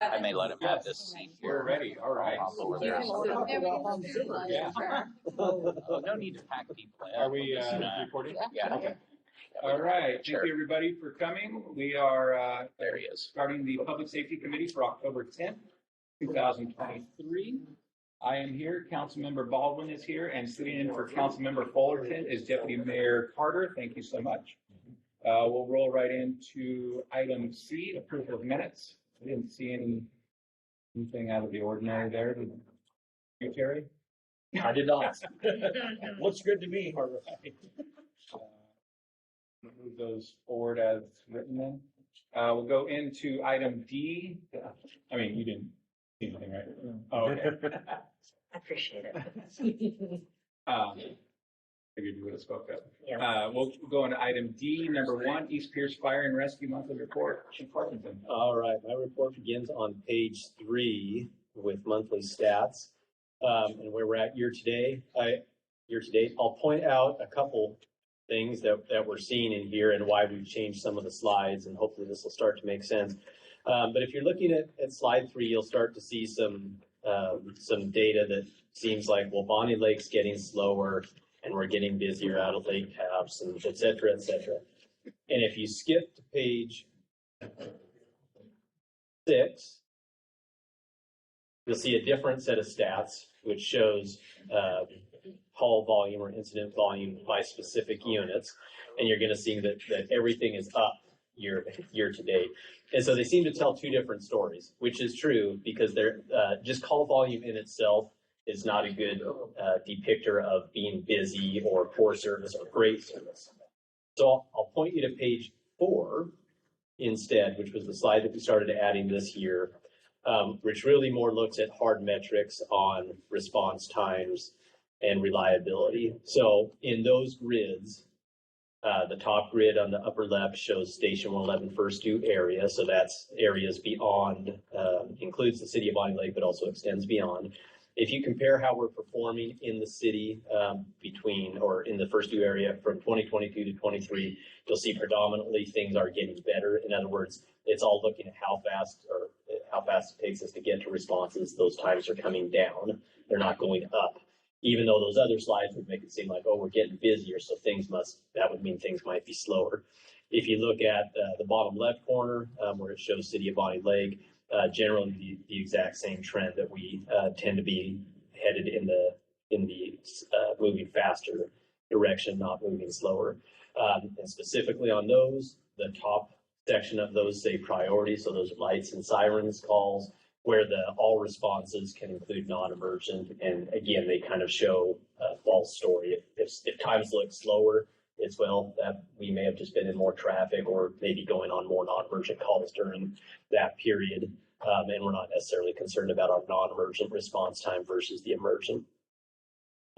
I may let him have this seat We're here. ready. All right. I'll hop over there. Yeah. Oh, no need to pack people in. Are we recording? Yeah. Okay. All right. Thank you, everybody, for coming. We are There he is. starting the Public Safety Committee for October 10th, 2023. I am here. Councilmember Baldwin is here, and sitting in for Councilmember Fullerton is Deputy Mayor Carter. Thank you so much. We'll roll right into item C, approval of minutes. I didn't see anything out of the ordinary there. Did you, Terry? I did not. Looks good to me. All right. Move those forward as written then. We'll go into item D. I mean, you didn't see anything, right? Oh, okay. I appreciate it. Figured you would have spoke up. Yeah. We'll go into item D, number 1, East Pierce Fire and Rescue Monthly Report. Chief Parkinson. All right, my report begins on page 3 with monthly stats and where we're at year to date. I'll point out a couple things that we're seeing in here and why we've changed some of the slides, and hopefully this will start to make sense. But if you're looking at slide 3, you'll start to see some data that seems like, well, Bonney Lake's getting slower and we're getting busier out of Lake Taps, and et cetera, et cetera. And if you skip to page 6, you'll see a different set of stats, which shows call volume or incident volume by specific units. And you're going to see that everything is up year to date. And so they seem to tell two different stories, which is true because they're just call volume in itself is not a good depictor of being busy or poor service or great service. So I'll point you to page 4 instead, which was the slide that we started adding this year, which really more looks at hard metrics on response times and reliability. So in those grids, the top grid on the upper left shows Station 111 First Due area. So that's areas beyond, includes the city of Bonney Lake, but also extends beyond. If you compare how we're performing in the city in the First Due area from 2022 to 23, you'll see predominantly things are getting better. In other words, it's all looking at how fast it takes us to get to responses. Those times are coming down. They're not going up. Even though those other slides would make it seem like, oh, we're getting busier, so that would mean things might be slower. If you look at the bottom left corner where it shows City of Bonney Lake, generally the exact same trend that we tend to be headed in the moving faster direction, not moving slower. And specifically on those, the top section of those say priority, so those lights and sirens calls, where the all responses can include non-emergent, and again, they kind of show a false story. If times look slower, it's that we may have just been in more traffic or maybe going on more non-emergent calls during that period, and we're not necessarily concerned about our non-emergent response time versus the emergent.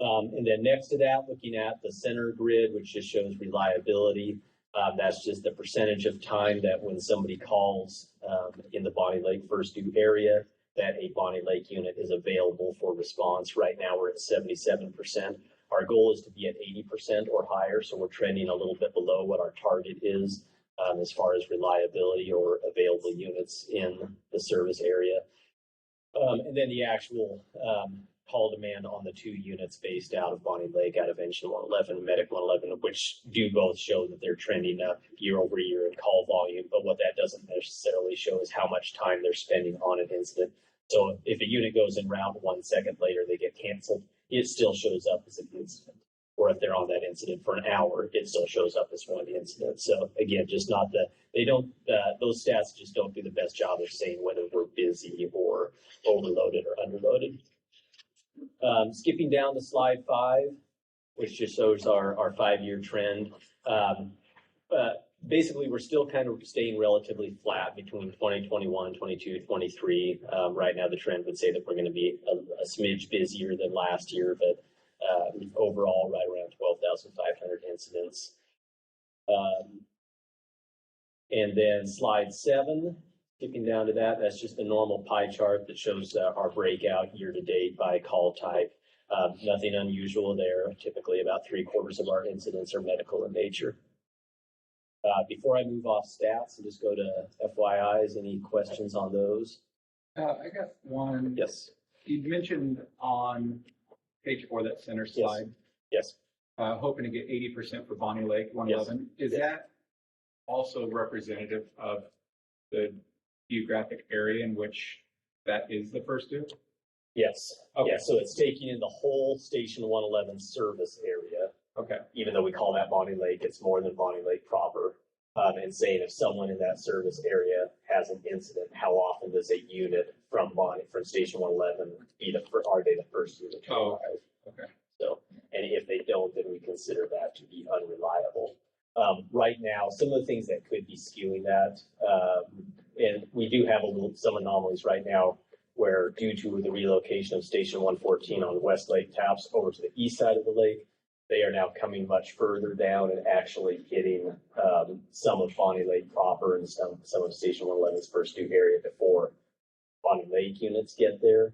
And then next to that, looking at the center grid, which just shows reliability. That's just the percentage of time that when somebody calls in the Bonney Lake First Due area, that a Bonney Lake unit is available for response. Right now we're at 77%. Our goal is to be at 80% or higher, so we're trending a little bit below what our target is as far as reliability or available units in the service area. And then the actual call demand on the 2 units based out of Bonney Lake, out of Engine 111 and Medic 111, which do both show that they're trending up year over year in call volume, but what that doesn't necessarily show is how much time they're spending on an incident. So if a unit goes in route 1 second later, they get canceled, it still shows up as an incident. Or if they're on that incident for an hour, it still shows up as one incident. So again, just not those stats just don't do the best job of saying whether we're busy or overloaded or underloaded. Skipping down to slide 5, which just shows our 5-year trend. Basically, we're still kind of staying relatively flat between 2021, 22, 23. Right now, the trend would say that we're going to be a smidge busier than last year, but overall, right around 12,500 incidents. And then slide 7. Skipping down to that, that's just the normal pie chart that shows our breakout year to date by call type. Nothing unusual there. Typically about 3/4 of our incidents are medical in nature. Before I move off stats and just go to FYIs, any questions on those? I got one. Yes, You mentioned on page 4, that center slide, yes. hoping to get 80% for Bonney Lake 111. Is Yes. that also representative of the geographic area in which that is the first due? Yes. Okay. Yeah, so it's taking in the whole Station 111 service area. Okay. Even though we call that Bonney Lake, it's more than Bonney Lake proper. And saying if someone in that service area has an incident, how often does a unit from Station 111 are they the first unit to Oh, arrive? okay. So, and if they don't, then we consider that to be unreliable. Right now, some of the things that could be skewing that, and we do have some anomalies right now where due to the relocation of Station 114 on the West Lake taps over to the east side of the lake, they are now coming much further down and actually hitting some of Bonney Lake proper and some of Station 111's first due area before Bonney Lake units get there,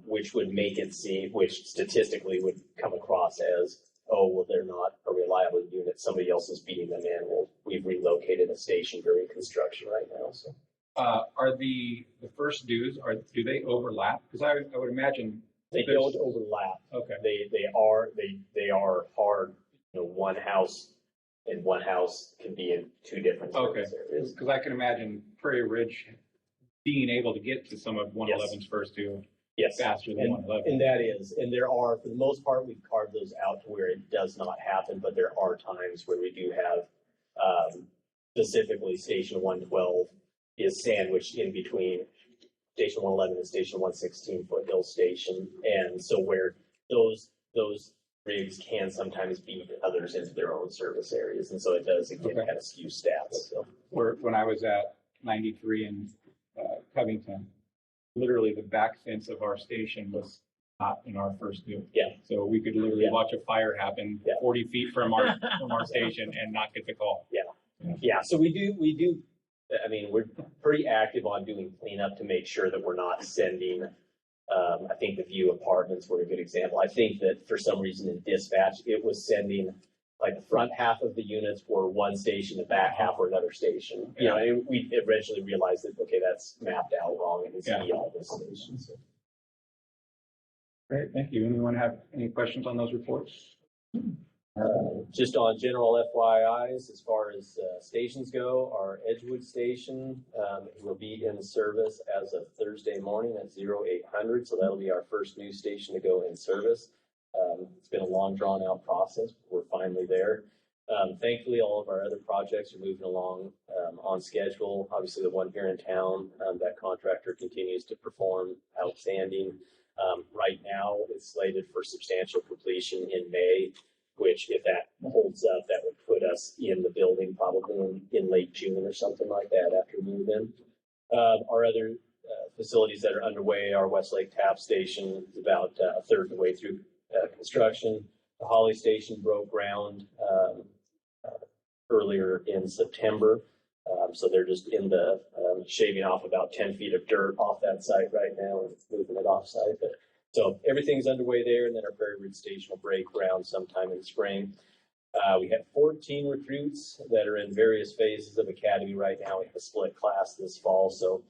which would make it seem, which statistically would come across as, oh, well, they're not a reliable unit. Somebody else is beating them in. Well, we've relocated a station during construction right now. So, are the first dues, do they overlap? Because I would imagine they don't overlap. Okay. They are hard. You know, one house can be in two different service areas. Because I can imagine Prairie Ridge being able to get to some of 111's first due faster than 111. And that is, and there are, for the most part, we've carved those out to where it does not happen, but there are times where we do have, specifically Station 112 is sandwiched in between Station 111 and Station 116 Foothill Station. And so where those rigs can sometimes beat others into their own service areas. And so it does, again, kind of skew stats. So. When I was at 93 in Covington, literally the back fence of our station was not in our first due. Yeah. So we could literally watch a fire happen 40 feet from our station and not get the call. Yeah. So we do. I mean, we're pretty active on doing cleanup to make sure that we're not sending. I think the View Apartments were a good example. I think that for some reason in dispatch, it was sending like the front half of the units were one station, the back half were another station. You know, and we eventually realized that, okay, that's mapped out wrong and it's be all this stations. So. Great, thank you. Anyone have any questions on those reports? Just on general FYIs, as far as stations go, our Edgewood station will be in service as of Thursday morning at 0800. So that'll be our first new station to go in service. It's been a long, drawn-out process. We're finally there. Thankfully, all of our other projects are moving along on schedule. Obviously, the one here in town, that contractor continues to perform outstanding. Right now, it's slated for substantial completion in May, which, if that holds up, that would put us in the building probably in late June or something like that after we move in. Our other facilities that are underway, our Westlake Tap Station is about a third of the way through construction. The Holly Station broke ground earlier in September. So they're just in the shaving off about 10 feet of dirt off that site right now and moving it off site. But so everything's underway there, and then our Prairie Ridge Station will break ground sometime in the spring. We have 14 recruits that are in various phases of academy right now. We have a split class this fall, so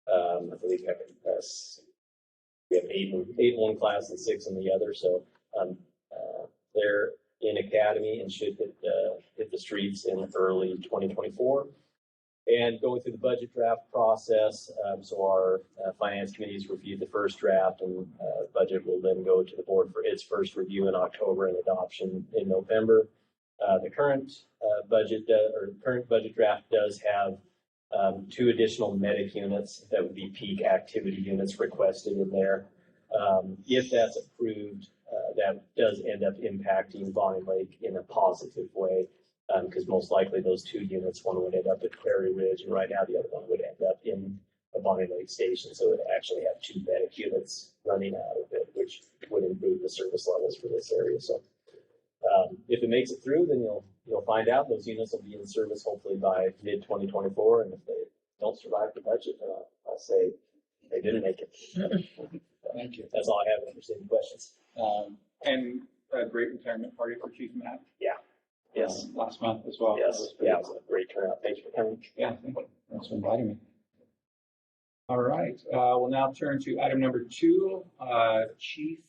I believe we have eight in one class and 6 in the other. So they're in academy and should hit the streets in early 2024. And going through the budget draft process, so our finance committees reviewed the first draft, and budget will then go to the board for its first review in October and adoption in November. The current budget draft does have 2 additional medic units that would be peak activity units requested in there. If that's approved, that does end up impacting Bonney Lake in a positive way. Because most likely those 2 units, one would end up at Prairie Ridge, and right now the other one would end up in a Bonney Lake station. So it would actually have 2 medic units running out of it, which would improve the service levels for this area. So if it makes it through, then you'll find out those units will be in service hopefully by mid 2024. And if they don't survive the budget, I'll say they didn't make it. Thank you. That's all I have. If there's any questions. And a great retirement party for Chief Matt. Yeah. Yes. Last month as well. Yes. Yeah, it was a great turnout. Thanks for coming. Yeah, thank you. Thanks for inviting me. All right, we'll now turn to item number 2, Chief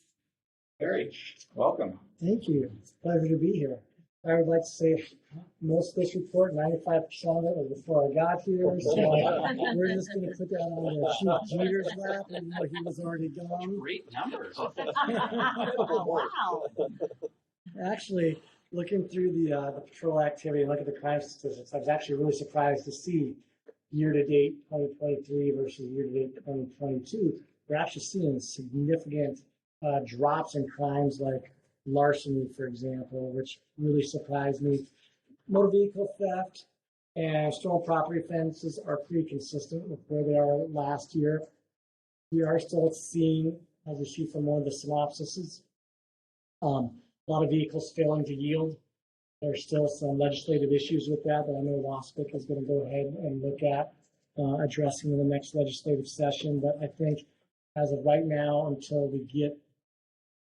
Perry, welcome. Thank you. It's a pleasure to be here. I would like to say most of this report, 95% of it was before I got here. So we're just going to put that on the Chief Jeter's lap, even though he was already gone. Great numbers. Wow. Actually, looking through the patrol activity and look at the crime statistics, I was actually really surprised to see year-to-date 2023 versus year-to-date 2022. We're actually seeing significant drops in crimes like larceny, for example, which really surprised me. Motor vehicle theft and stolen property offenses are pretty consistent with where they are last year. We are still seeing, as you see from one of the synopsises, a lot of vehicles failing to yield. There's still some legislative issues with that I know WASPIC is going to go ahead and look at addressing in the next legislative session. But I think as of right now, until we get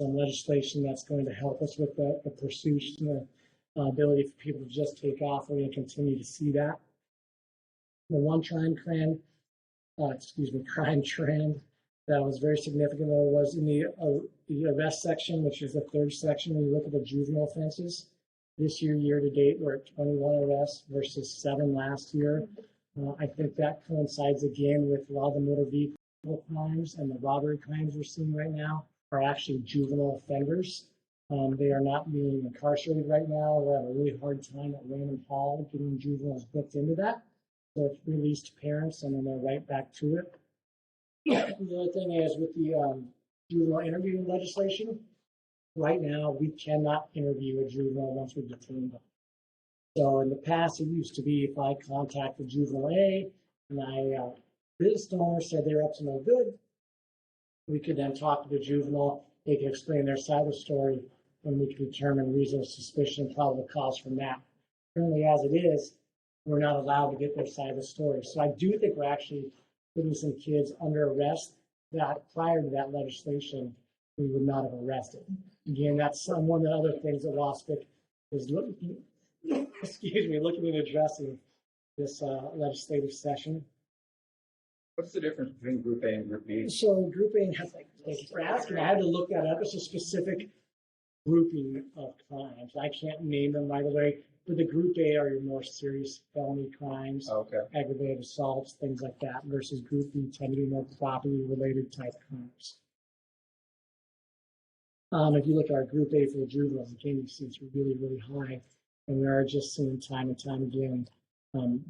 some legislation that's going to help us with the pursuit and the ability for people to just take off, we're going to continue to see that. The one crime trend that was very significant though was in the arrest section, which is the third section. When you look at the juvenile offenses, this year to date, we're at 21 arrests versus 7 last year. I think that coincides again with a lot of the motor vehicle crimes and the robbery crimes we're seeing right now are actually juvenile offenders. They are not being incarcerated right now. We're having a really hard time at Raymond Hall getting juveniles booked into that. So it's released to parents and then they're right back to it. The other thing is with the juvenile interviewing legislation, right now we cannot interview a juvenile once we detain them. So in the past, it used to be if I contacted juvenile A and business owner said they're up to no good, we could then talk to the juvenile, they could explain their side of the story, and we could determine reasonable suspicion and probable cause from that. Currently, as it is, we're not allowed to get their side of the story. So I do think we're actually putting some kids under arrest that prior to that legislation, we would not have arrested. Again, that's one of the other things that WASPIC is looking at addressing this legislative session. What's the difference between Group A and Group B? So Group A has, thank you for asking, I had to look that up. It's a specific grouping of crimes. I can't name them right away, but the Group A are your more serious felony crimes, Okay. aggravated assaults, things like that, versus Group B tend to be more property-related type crimes. If you look at our Group A for the juveniles, again, you see it's really, really high, and we are just seeing time and time again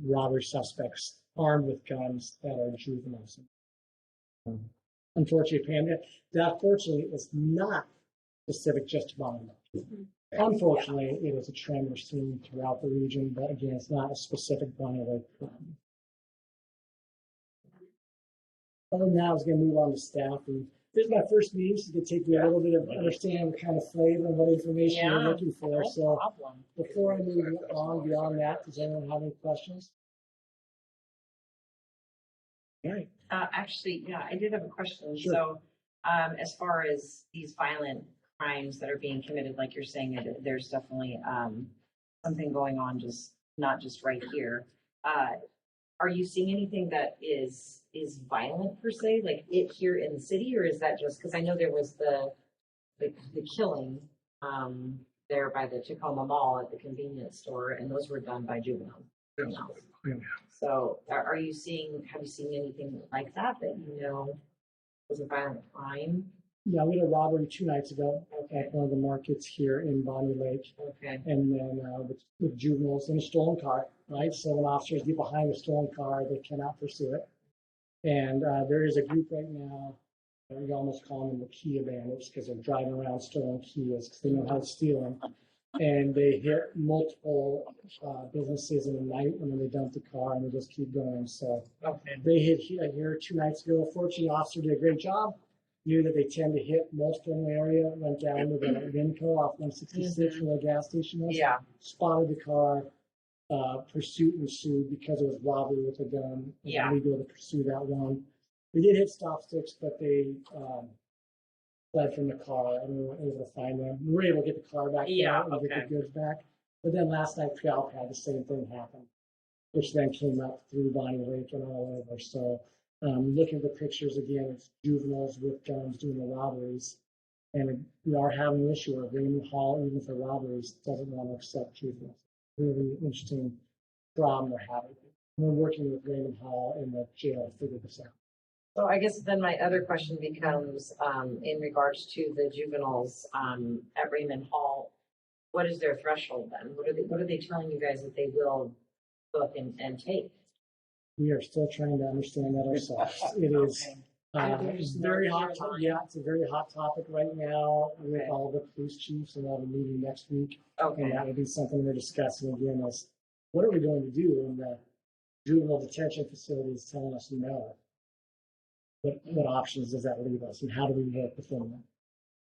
robbery suspects armed with guns that are juveniles. Unfortunately, Pam, that fortunately is not specific just to Bonney. Unfortunately, it is a trend we're seeing throughout the region, but again, it's not a specific Bonney Lake problem. Other than that, I was going to move on to staffing. This is my first meeting, so it's going to take me a little bit of understanding the kind of flavor and what information you're looking for. So before I move on beyond that, does anyone have any questions? All right. Actually, yeah, I did have a question. Sure. So, as far as these violent crimes that are being committed, like you're saying, there's definitely something going on, just not just right here. Are you seeing anything that is violent per se, like it here in the city, or is that just because I know there was the killing there by the Tacoma Mall at the convenience store, and those were done by juveniles. So have you seen anything like that you know was a violent crime? Yeah, we had a robbery 2 nights ago at one of the markets here in Bonney Lake. Okay. And then with juveniles in a stolen car, right? So when officers get behind the stolen car, they cannot pursue it. And there is a group right now, we almost call them the Kia bandits because they're driving around stolen Kias because they know how to steal them. And they hit multiple businesses in the night and then they dump the car and they just keep going. So they hit here 2 nights ago. Fortunately, the officer did a great job. Knew that they tend to hit multiple in the area, went down to the Winco off 166 where the gas station was. Yeah. Spotted the car, pursuit ensued because it was robbery with a gun. Yeah. We go to pursue that one. We did hit stop sticks, but they fled from the car and we were able to find them. We were able to get the car back and get the goods back. But then last night, Trial had the same thing happen, which then came up through Bonney Lake and all over. So Looking at the pictures again, it's juveniles with guns doing the robberies. And we are having an issue where Raymond Hall, even for robberies, doesn't want to accept juveniles. Really interesting problem we're having. We're working with Raymond Hall in the jail to figure this out. So I guess then my other question becomes, in regards to the juveniles, at Raymond Hall, what is their threshold then? What are they telling you guys that they will book and take? We are still trying to understand that ourselves. It is very hot. Yeah, it's a very hot topic right now with all the police chiefs, and we'll have a meeting next week. Okay. And that would be something we're discussing again is what are we going to do when the juvenile detention facility is telling us no? What options does that leave us, and how do we work within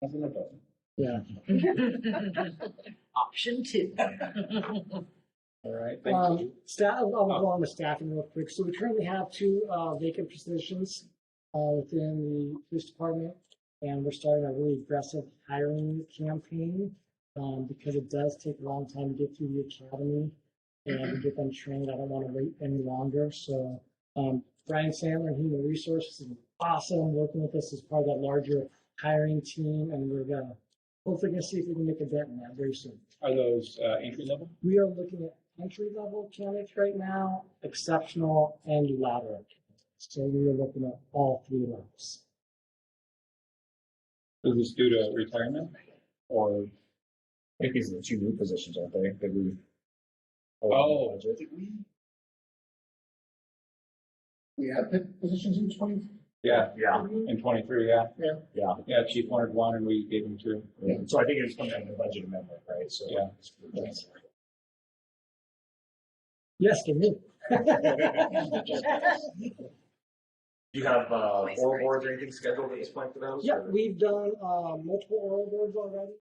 that? Yeah. Option 2. All right, thank you. I'll go on with staffing real quick. So we currently have 2 vacant positions within the police department, and we're starting a really aggressive hiring campaign because it does take a long time to get through the academy and to get them trained. I don't want to wait any longer. So Brian Sandler, Human Resources, is awesome working with us as part of that larger hiring team, and we're gonna hopefully gonna see if we can make a dent in that very soon. Are those entry level? We are looking at entry-level candidates right now, exceptional, and lateral. So we are looking at all 3 levels. Is this due to retirement or? I think these are the 2 new positions, aren't they? That we. Oh. Budget. We have positions in 20. Yeah, Yeah. in 23, yeah. Yeah. Yeah, Chief wanted 1 and we gave him 2. Yeah. So I think it was coming out of the budget amendment, right? So Yeah. Yes, can you? Do you have oral boards or anything scheduled at this point for those? Yeah, or? we've done multiple oral boards already.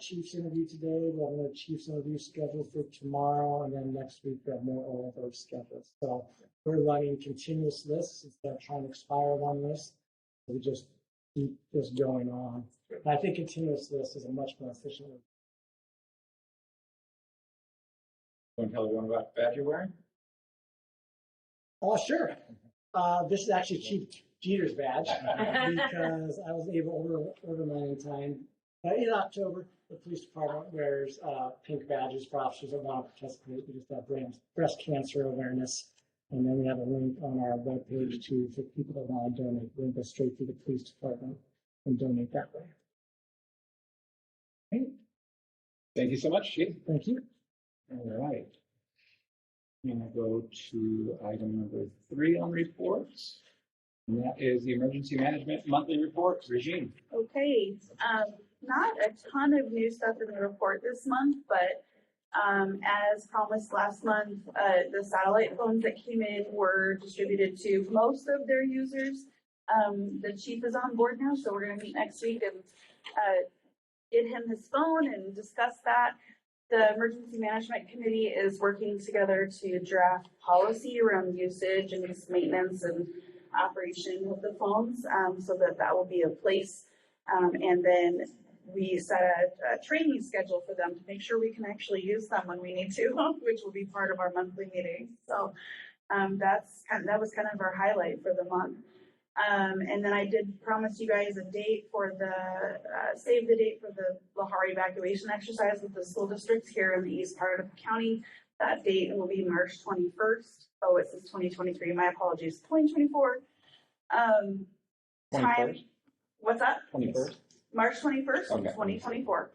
Chief's interview today, we have another chief's interview scheduled for tomorrow, and then next week we have more oral boards scheduled. So we're running continuous lists instead of trying to expire one list. We just keep this going on. And I think continuous list is a much more efficient way. Want to tell everyone about the badge you're wearing? Oh, sure. This is actually Chief Jeter's badge because I was able to order mine in time. In October, the police department wears pink badges for officers that want to participate. We just have breast cancer awareness. And then we have a link on our webpage too for people that want to donate. We can go straight to the police department and donate that way. Okay. Thank you so much, Chief. Thank you. All right. I'm going to go to item number 3 on reports. And that is the Emergency Management Monthly Report. Regine. Okay, not a ton of new stuff in the report this month, but as promised last month, the satellite phones that came in were distributed to most of their users. The chief is on board now, so we're going to meet next week and get him his phone and discuss that. The Emergency Management Committee is working together to draft policy around usage and maintenance and operation of the phones, so that will be in place. And then we set a training schedule for them to make sure we can actually use them when we need to, which will be part of our monthly meeting. So that was kind of our highlight for the month. And then I did promise you guys a date for save the date for the Lahari evacuation exercise with the school districts here in the east part of the county. That date will be March 21st. Oh, it says 2023. My apologies. 2024. Time. 21st? What's that? 21st? March 21st, Okay. 2024.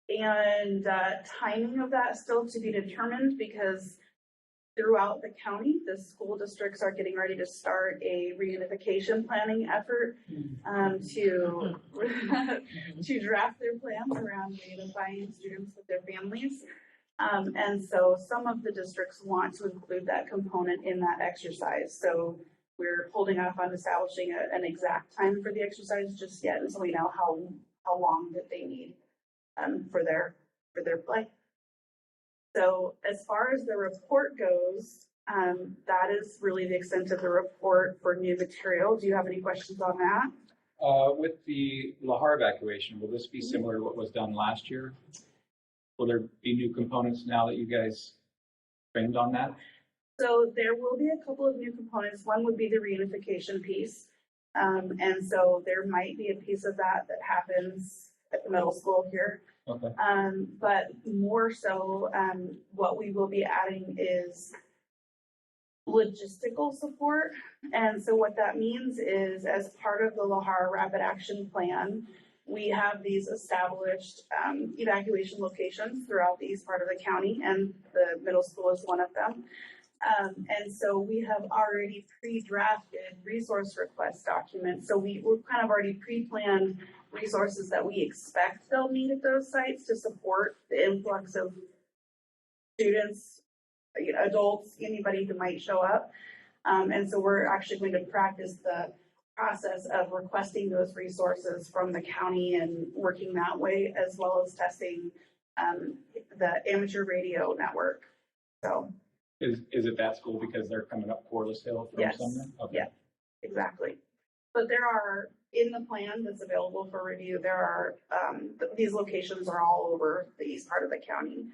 And timing of that still to be determined because throughout the county, the school districts are getting ready to start a reunification planning effort to draft their plans around reunifying students with their families. And so some of the districts want to include that component in that exercise. So we're holding off on establishing an exact time for the exercise just yet until we know how long that they need for their play. So as far as the report goes, that is really the extent of the report for new material. Do you have any questions on that? With the Lahar evacuation, will this be similar to what was done last year? Will there be new components now that you guys trained on that? So there will be a couple of new components. One would be the reunification piece. And so there might be a piece of that that happens at the middle school here. Okay. But more so, what we will be adding is logistical support. And so what that means is, as part of the Lahar Rapid Action Plan, we have these established evacuation locations throughout the east part of the county, and the middle school is one of them. And so we have already pre-drafted resource request documents. So we're kind of already pre-planned resources that we expect they'll need at those sites to support the influx of students, adults, anybody who might show up. And so we're actually going to practice the process of requesting those resources from the county and working that way, as well as testing the amateur radio network. So. Is it that school because they're coming up Corliss Hill from Yes. somewhere? Okay. Yeah, exactly. But there are, in the plan that's available for review, there are, these locations are all over the east part of the county.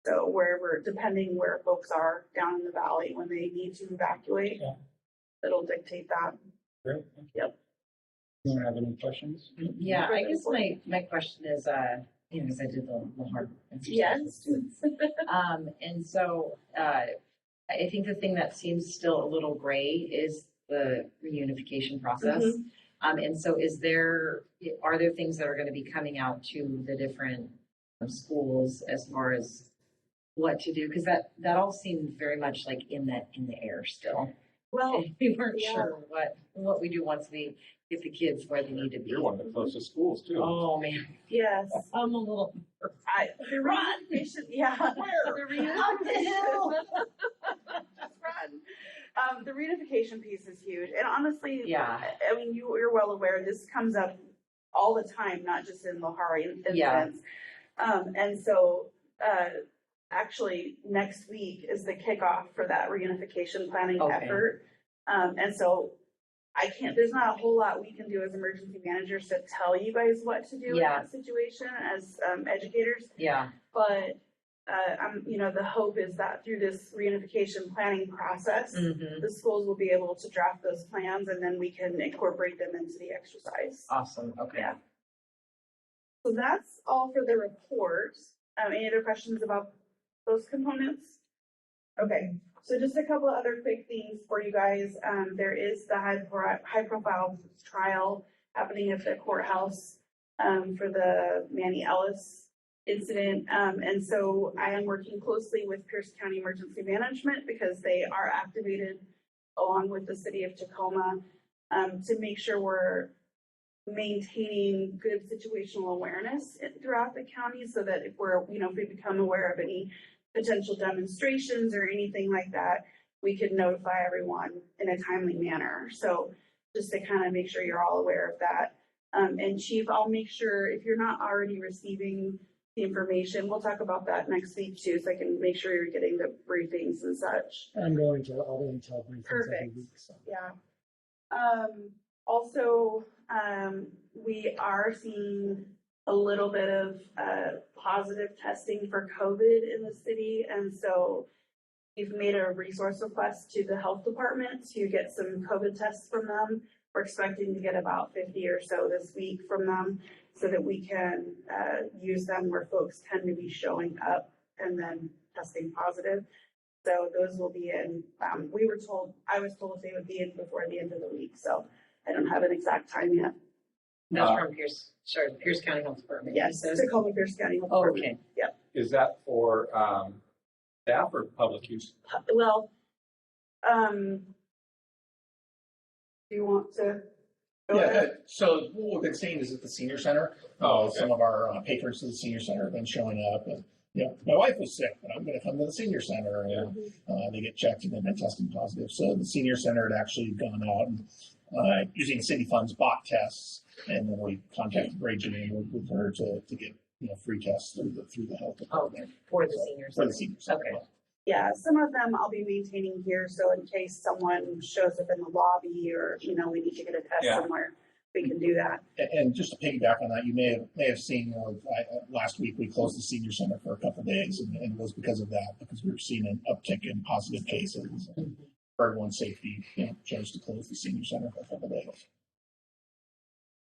So wherever, depending where folks are down in the valley when they need to evacuate, Yeah. it'll dictate that. Great. Yep. You don't have any questions? Yeah, I guess my question is, because I did the hard. Yes. And so, I think the thing that seems still a little gray is the reunification process. And so are there things that are going to be coming out to the different schools as far as what to do? Because that all seemed very much like in the air still. Well, We weren't yeah. sure what we do once we get the kids where they need to be. You're one of the closest schools too. Oh, man, yes. I'm a little. The reunification, yeah. The reunification. Just run. The reunification piece is huge. And honestly, Yeah. I mean, you're well aware, this comes up all the time, not just in Lahar incidents. Yeah. And so, actually, next week is the kickoff for that reunification planning Okay. effort. And so there's not a whole lot we can do as emergency managers to tell you guys what to do in Yeah. that situation as educators. Yeah. But, the hope is that through this reunification planning process, Mm-hmm. the schools will be able to draft those plans and then we can incorporate them into the exercise. Awesome. Okay. Yeah. So that's all for the report. Any other questions about those components? Okay, so just a couple of other quick things for you guys. There is the high profile trial happening at the courthouse for the Manny Ellis incident. And so I am working closely with Pierce County Emergency Management because they are activated along with the city of Tacoma to make sure we're maintaining good situational awareness throughout the county so that if we become aware of any potential demonstrations or anything like that, we could notify everyone in a timely manner. So just to kind of make sure you're all aware of that. And Chief, I'll make sure if you're not already receiving the information, we'll talk about that next week too, so I can make sure you're getting the briefings and such. I'm going to all the intel briefings every Perfect. week, so. Yeah. Also, we are seeing a little bit of positive testing for COVID in the city. And so we've made a resource request to the health department to get some COVID tests from them. We're expecting to get about 50 or so this week from them so that we can use them where folks tend to be showing up and then testing positive. So those will be in, I was told they would be in before the end of the week. So I don't have an exact time yet. That's from Pierce County Health Department. Yes, So- Tacoma Pierce County Health Department. Okay. Yep. Is that for staff or public use? Well, do you want to? go Yeah, ahead? so what we've been seeing is at the senior center, Oh, okay. some of our patrons to the senior center have been showing up and, my wife was sick, but I'm gonna come to the senior center and, they get checked and then they're testing positive. So the senior center had actually gone out and, using city funds, bought tests. And then we contacted Rachel and worked with her to get, free tests through the health department. For the seniors. For the senior center. Okay. Yeah, some of them I'll be maintaining here, so in case someone shows up in the lobby or, we need to get a test Yeah. somewhere, we can do that. And just to piggyback on that, you may have seen, last week we closed the senior center for a couple of days, and it was because of that, because we were seeing an uptick in positive cases. And for everyone's safety, chose to close the senior center for a couple of days.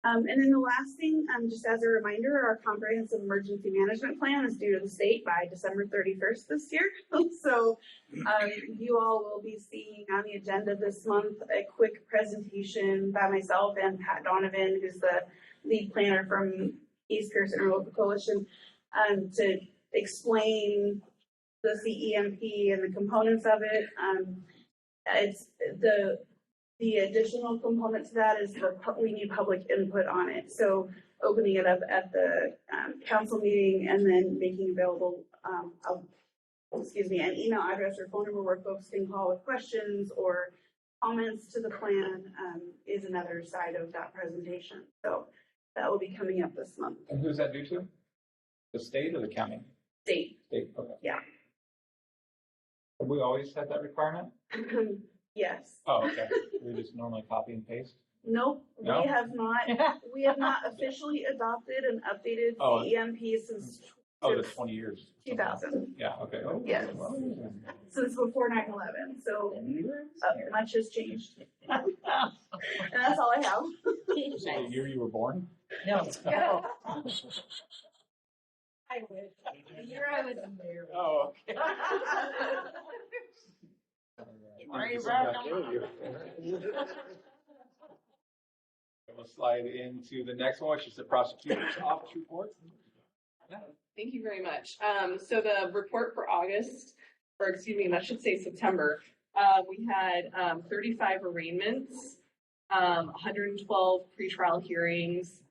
And then the last thing, just as a reminder, our comprehensive emergency management plan is due to the state by December 31st this year. So you all will be seeing on the agenda this month a quick presentation by myself and Pat Donovan, who's the lead planner from East Pearson Interlocal Coalition, to explain the CEMP and the components of it. It's the additional component to that is we need public input on it. So opening it up at the council meeting and then making available, an email address or phone number where folks can call with questions or comments to the plan is another side of that presentation. So that will be coming up this month. And who's that due to? The state or the county? State. State, okay. Yeah. Have we always had that requirement? Yes. Oh, okay. We just normally copy and paste? Nope, No? we have not officially adopted and updated Oh. CEMP since Oh, the 20 years. 2000. Yeah, okay. Oh, Yes. well, Since before 9/11, so much has changed. And that's all I have. So the year you were born? No. Yeah. I wish. The year I was in there. Oh, okay. We'll slide into the next one, which is the prosecutor's office report. Thank you very much. So the report for August, or excuse me, I should say September, we had 35 arraignments, 112 pretrial hearings.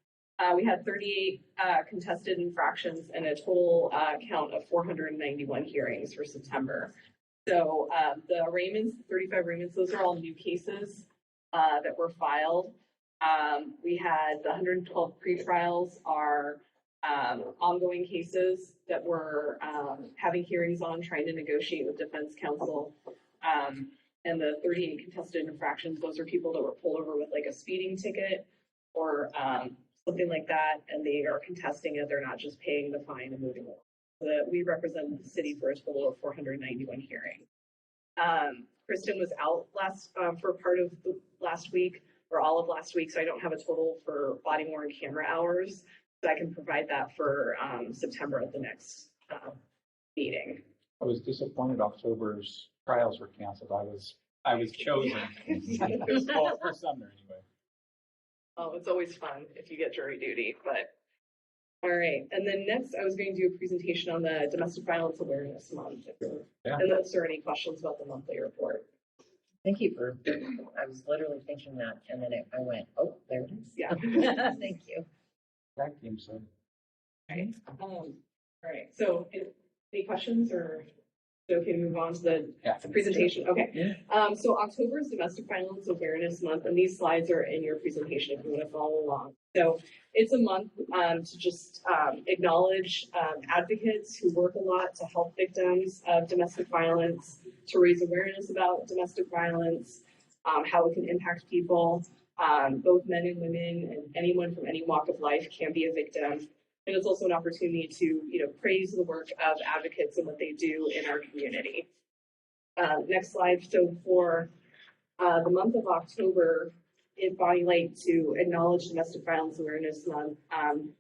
We had 38 contested infractions and a total count of 491 hearings for September. So the arraignments, 35 arraignments, those are all new cases that were filed. We had the 112 pretrials are ongoing cases that we're having hearings on, trying to negotiate with defense counsel. And the 38 contested infractions, those are people that were pulled over with like a speeding ticket or something like that, and they are contesting it. They're not just paying the fine and moving on. So that we represent the city for a total of 491 hearings. Kristen was out for part of the last week or all of last week, so I don't have a total for body worn camera hours. So I can provide that for September at the next meeting. I was disappointed October's trials were canceled. I was chosen. Well, for Sumner anyway. Oh, it's always fun if you get jury duty, but all right. And then next, I was going to do a presentation on the Domestic Violence Awareness Month. Yeah. Unless there are any questions about the monthly report. Thank you for, I was literally thinking that, and then I went, oh, there it is. Yeah. Thank you. Tag team, so. Right. All right. So any questions or is it okay to move on to the presentation? Okay. So October is Domestic Violence Awareness Month, and these slides are in your presentation if you want to follow along. So it's a month to just acknowledge advocates who work a lot to help victims of domestic violence, to raise awareness about domestic violence, how it can impact people. Both men and women and anyone from any walk of life can be a victim. And it's also an opportunity to, praise the work of advocates and what they do in our community. Next slide. So for the month of October, in Bonney Lake to acknowledge Domestic Violence Awareness Month,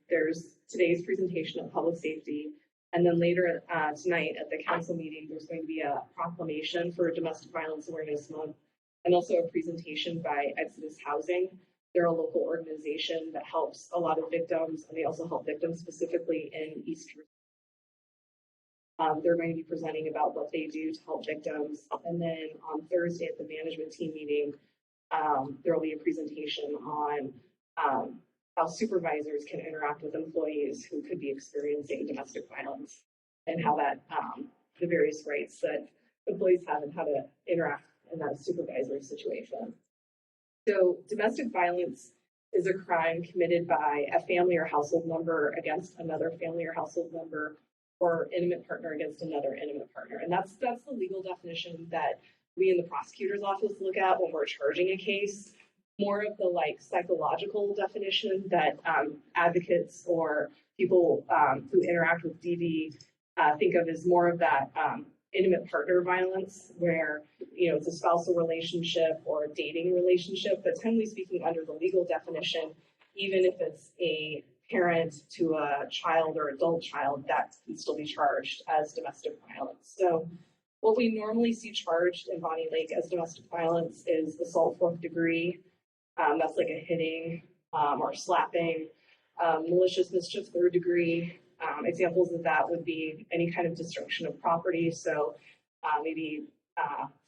there's today's presentation of public safety. And then later tonight at the council meeting, there's going to be a proclamation for Domestic Violence Awareness Month and also a presentation by Exodus Housing. They're a local organization that helps a lot of victims, and they also help victims specifically in East Jersey. They're going to be presenting about what they do to help victims. And then on Thursday at the management team meeting, there will be a presentation on how supervisors can interact with employees who could be experiencing domestic violence and how that, the various rights that employees have and how to interact in that supervisory situation. So domestic violence is a crime committed by a family or household member against another family or household member, or intimate partner against another intimate partner. And that's the legal definition that we in the prosecutor's office look at when we're charging a case. more of the like psychological definition that advocates or people who interact with DV think of as more of that intimate partner violence, where it's a spousal relationship or a dating relationship. But generally speaking, under the legal definition, even if it's a parent to a child or adult child, that can still be charged as domestic violence. So what we normally see charged in Bonney Lake as domestic violence is assault 4th degree. That's like a hitting or slapping. Malicious mischief 3rd degree. Examples of that would be any kind of destruction of property. So maybe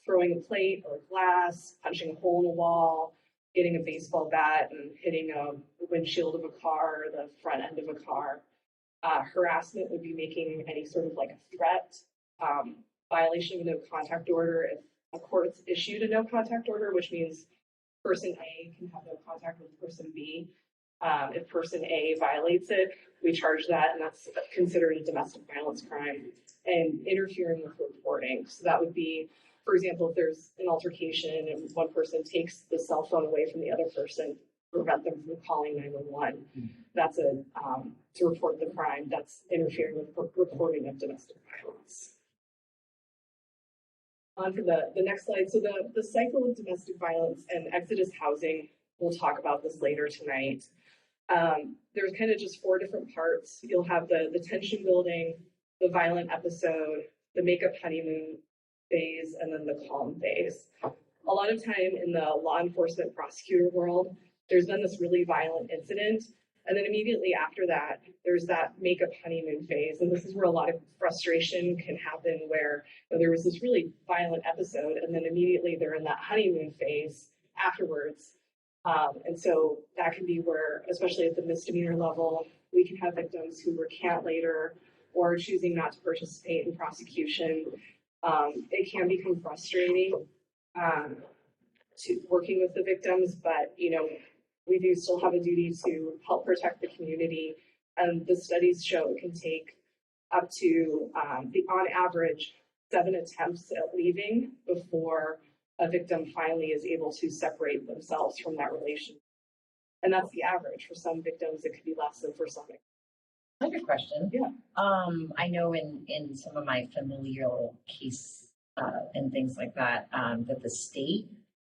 throwing a plate or glass, punching a hole in a wall, getting a baseball bat and hitting a windshield of a car or the front end of a car. Harassment would be making any sort of like a threat. Violation of a no contact order. If a court's issued a no contact order, which means person A can have no contact with person B. If person A violates it, we charge that, and that's considered a domestic violence crime. And interfering with reporting. So that would be, for example, if there's an altercation and one person takes the cell phone away from the other person, prevent them from calling 911. That's to report the crime. That's interfering with reporting of domestic violence. On to the next slide. So the cycle of domestic violence and exodus housing, we'll talk about this later tonight. There's kind of just 4 different parts. You'll have the tension building, the violent episode, the makeup honeymoon phase, and then the calm phase. A lot of time in the law enforcement prosecutor world, there's been this really violent incident. And then immediately after that, there's that makeup honeymoon phase. And this is where a lot of frustration can happen, where there was this really violent episode, and then immediately they're in that honeymoon phase afterwards. And so that can be where, especially at the misdemeanor level, we can have victims who recant later or choosing not to participate in prosecution. It can become frustrating to working with the victims, but we do still have a duty to help protect the community. And the studies show it can take up to, on average, 7 attempts at leaving before a victim finally is able to separate themselves from that relationship. And that's the average. For some victims, it could be less than for some. I have a question. Yeah. I know in some of my familial case and things like that, that the state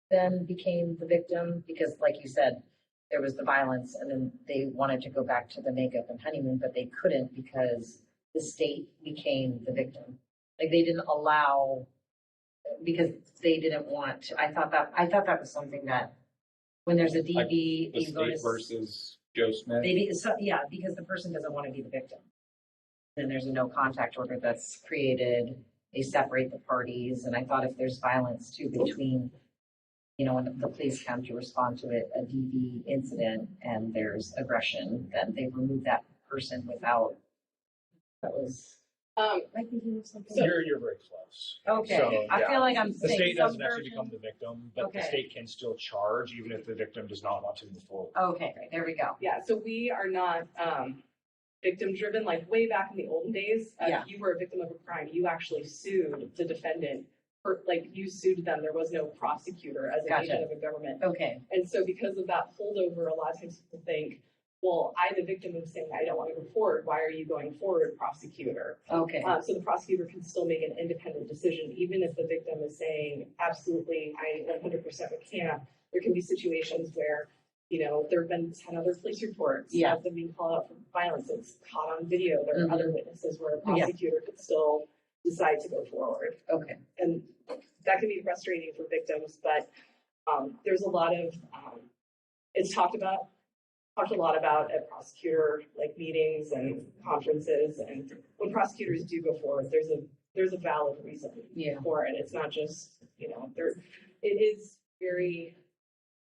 then became the victim because, like you said, there was the violence, and then they wanted to go back to the makeup and honeymoon, but they couldn't because the state became the victim. Like they didn't allow, because they didn't want to. I thought that was something that when there's a DV, Like the you go state to versus Joe Smith. yeah, because the person doesn't want to be the victim. Then there's a no contact order that's created. They separate the parties, and I thought if there's violence too between, when the police come to respond to it, a DV incident, and there's aggression, then they remove that person without. That was. Like thinking of something. You're very close. Okay, So, I feel like I'm The saying state some doesn't actually version. become the victim, but the Okay. state can still charge even if the victim does not want to move forward. Okay, there we go. Yeah, so we are not victim driven, like way back in the olden days. Yeah. If you were a victim of a crime, you actually sued the defendant. You sued them. There was no prosecutor as an Gotcha. agent of a government. Okay, And so because of that holdover, a lot of times people think, well, I, the victim, am saying I don't want to go forward. Why are you going forward, prosecutor? okay, So the prosecutor can still make an independent decision, even if the victim is saying, absolutely, I 100% recant. There can be situations where, there have been 10 other police reports Yeah. of them being called out for violence. It's caught on video. There are other witnesses where a Yeah. prosecutor could still decide to go forward. okay. And that can be frustrating for victims, but there's a lot of, it's talked a lot about at prosecutor meetings and conferences, and when prosecutors do go forward, there's a valid reason Yeah. for it. It's not just, it is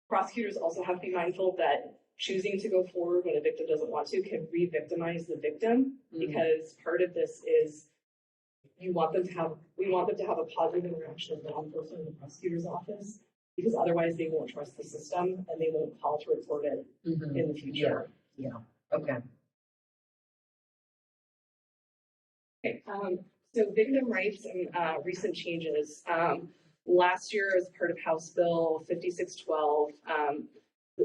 prosecutors also have to be mindful that choosing to go forward when a victim doesn't want to can re-victimize the victim, because part of this is we want them to have a positive interaction with law enforcement in the prosecutor's office, because otherwise they won't trust the system and they won't call to report it in the future. Okay. Okay, so victim rights and recent changes. Last year, as part of House Bill 5612,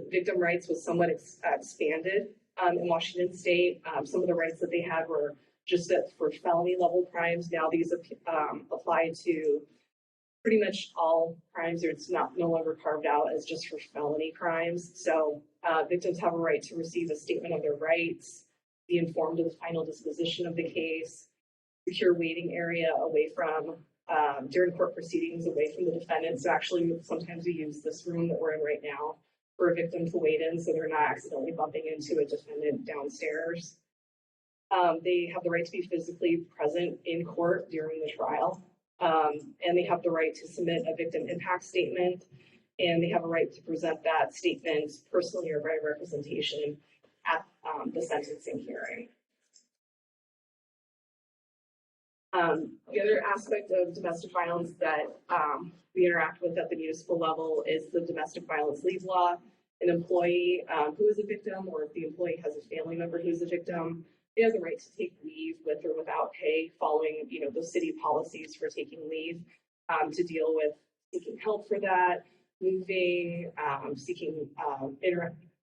victim rights was somewhat expanded in Washington State. Some of the rights that they had were just for felony level crimes. Now these apply to pretty much all crimes, or it's no longer carved out as just for felony crimes. So victims have a right to receive a statement of their rights, be informed of the final disposition of the case, secure waiting area away from, during court proceedings, away from the defendant. So actually, sometimes we use this room that we're in right now for a victim to wait in so they're not accidentally bumping into a defendant downstairs. They have the right to be physically present in court during the trial. And they have the right to submit a victim impact statement, and they have a right to present that statement personally or by representation at the sentencing hearing. The other aspect of domestic violence that we interact with at the municipal level is the domestic violence leave law. An employee who is a victim, or if the employee has a family member who is a victim, they have the right to take leave with or without pay following, the city policies for taking leave to deal with seeking help for that, moving, seeking,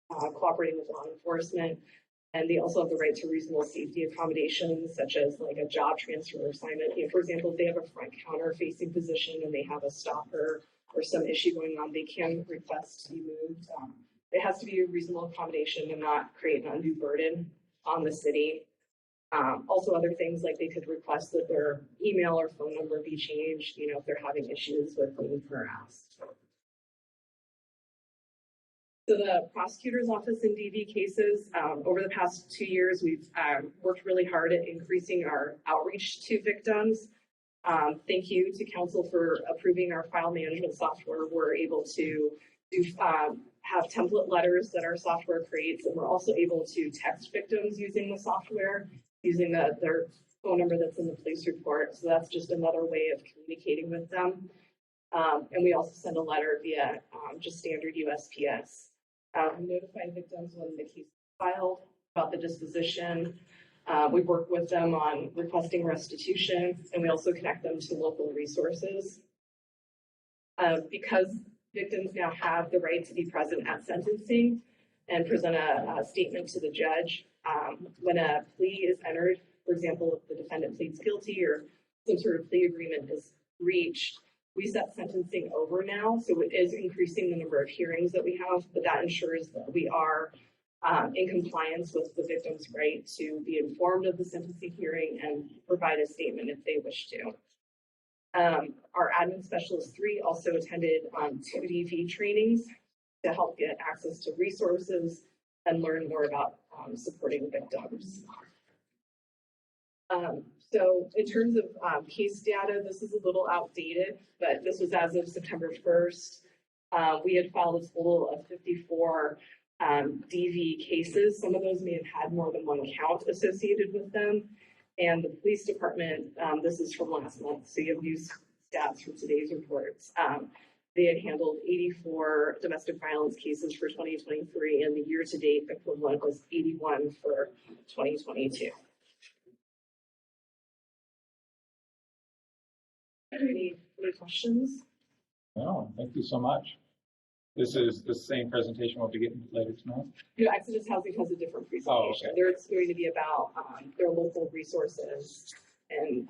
cooperating with law enforcement. And they also have the right to reasonable safety accommodations, such as like a job transfer or assignment. For example, if they have a front counter facing position and they have a stopper or some issue going on, they can request to be moved. It has to be a reasonable accommodation and not create an undue burden on the city. Also other things like they could request that their email or phone number be changed, if they're having issues with being harassed. So the prosecutor's office in DV cases, over the past 2 years, we've worked really hard at increasing our outreach to victims. Thank you to council for approving our file management software. We're able to have template letters that our software creates, and we're also able to text victims using the software, using their phone number that's in the police report. So that's just another way of communicating with them. And we also send a letter via just standard USPS. We notify victims when the case is filed about the disposition. We work with them on requesting restitution, and we also connect them to local resources. Because victims now have the right to be present at sentencing and present a statement to the judge. When a plea is entered, for example, if the defendant pleads guilty or some sort of plea agreement is reached, we set sentencing over now. So it is increasing the number of hearings that we have, but that ensures that we are in compliance with the victim's right to be informed of the sentencing hearing and provide a statement if they wish to. Our admin specialist 3 also attended 2 DV trainings to help get access to resources and learn more about supporting victims. So in terms of case data, this is a little outdated, but this was as of September 1st. We had filed a total of 54 DV cases. Some of those may have had more than one count associated with them. And the police department, this is from last month, so you have new stats from today's reports. They had handled 84 domestic violence cases for 2023, and the year-to-date equivalent was 81 for 2022. Any questions? No, thank you so much. This is the same presentation we'll be getting later tonight. Exodus Housing has a different presentation. Oh, okay. It's going to be about their local resources and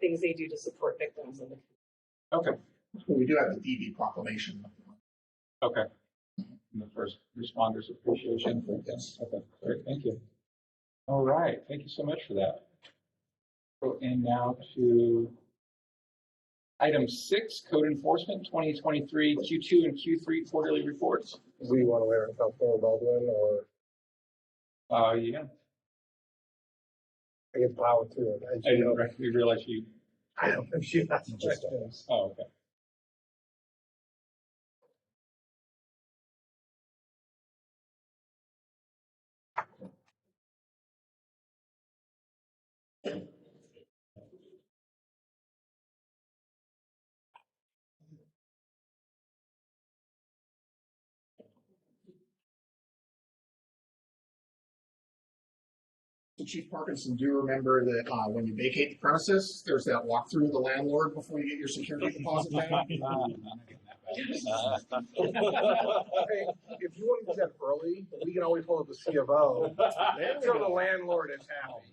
things they do to support victims. Okay. We do have the DV proclamation. Okay. And the first responders appreciation. Yes. Okay, great, thank you. All right, thank you so much for that. And now to item 6, code enforcement 2023 Q2 and Q3 quarterly reports. Do you want to wear Councilor Baldwin or? Yeah. I can power through it. I didn't realize you. I don't know. She has to check those. Oh, okay. So Chief Parkinson, do remember that when you vacate the premises, there's that walkthrough of the landlord before you get your security deposit back? Hey, if you want to get that early, we can always hold up the C of O. So the landlord is happy.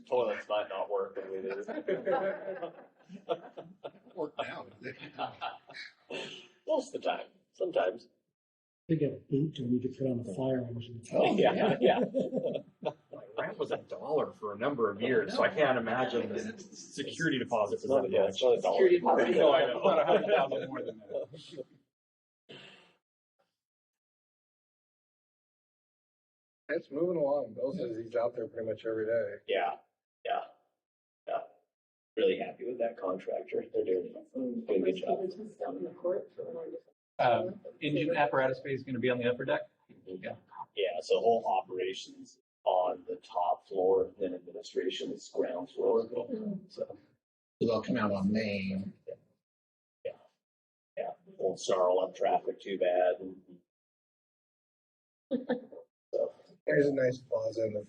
Toilets might not work the way it is. Work now. Most of the time, sometimes. They get a boot and you could put on the fire engine. Oh, Yeah, yeah. Rent was $1 for a number of years, so I can't imagine the security deposits is that Yeah, much. it's not a dollar. Security deposit. No, I know. About 100,000 more than that. It's moving along. Bill says he's out there pretty much every day. Yeah, yeah, yeah. Really happy with that contractor. They're doing a good job. Engine apparatus bay is going to be on the upper deck. Yeah. Yeah, so whole operations on the top floor, then administration is ground floor. So, They'll come out on Main. yeah, won't snarl up traffic too bad. So, There's a nice plaza in the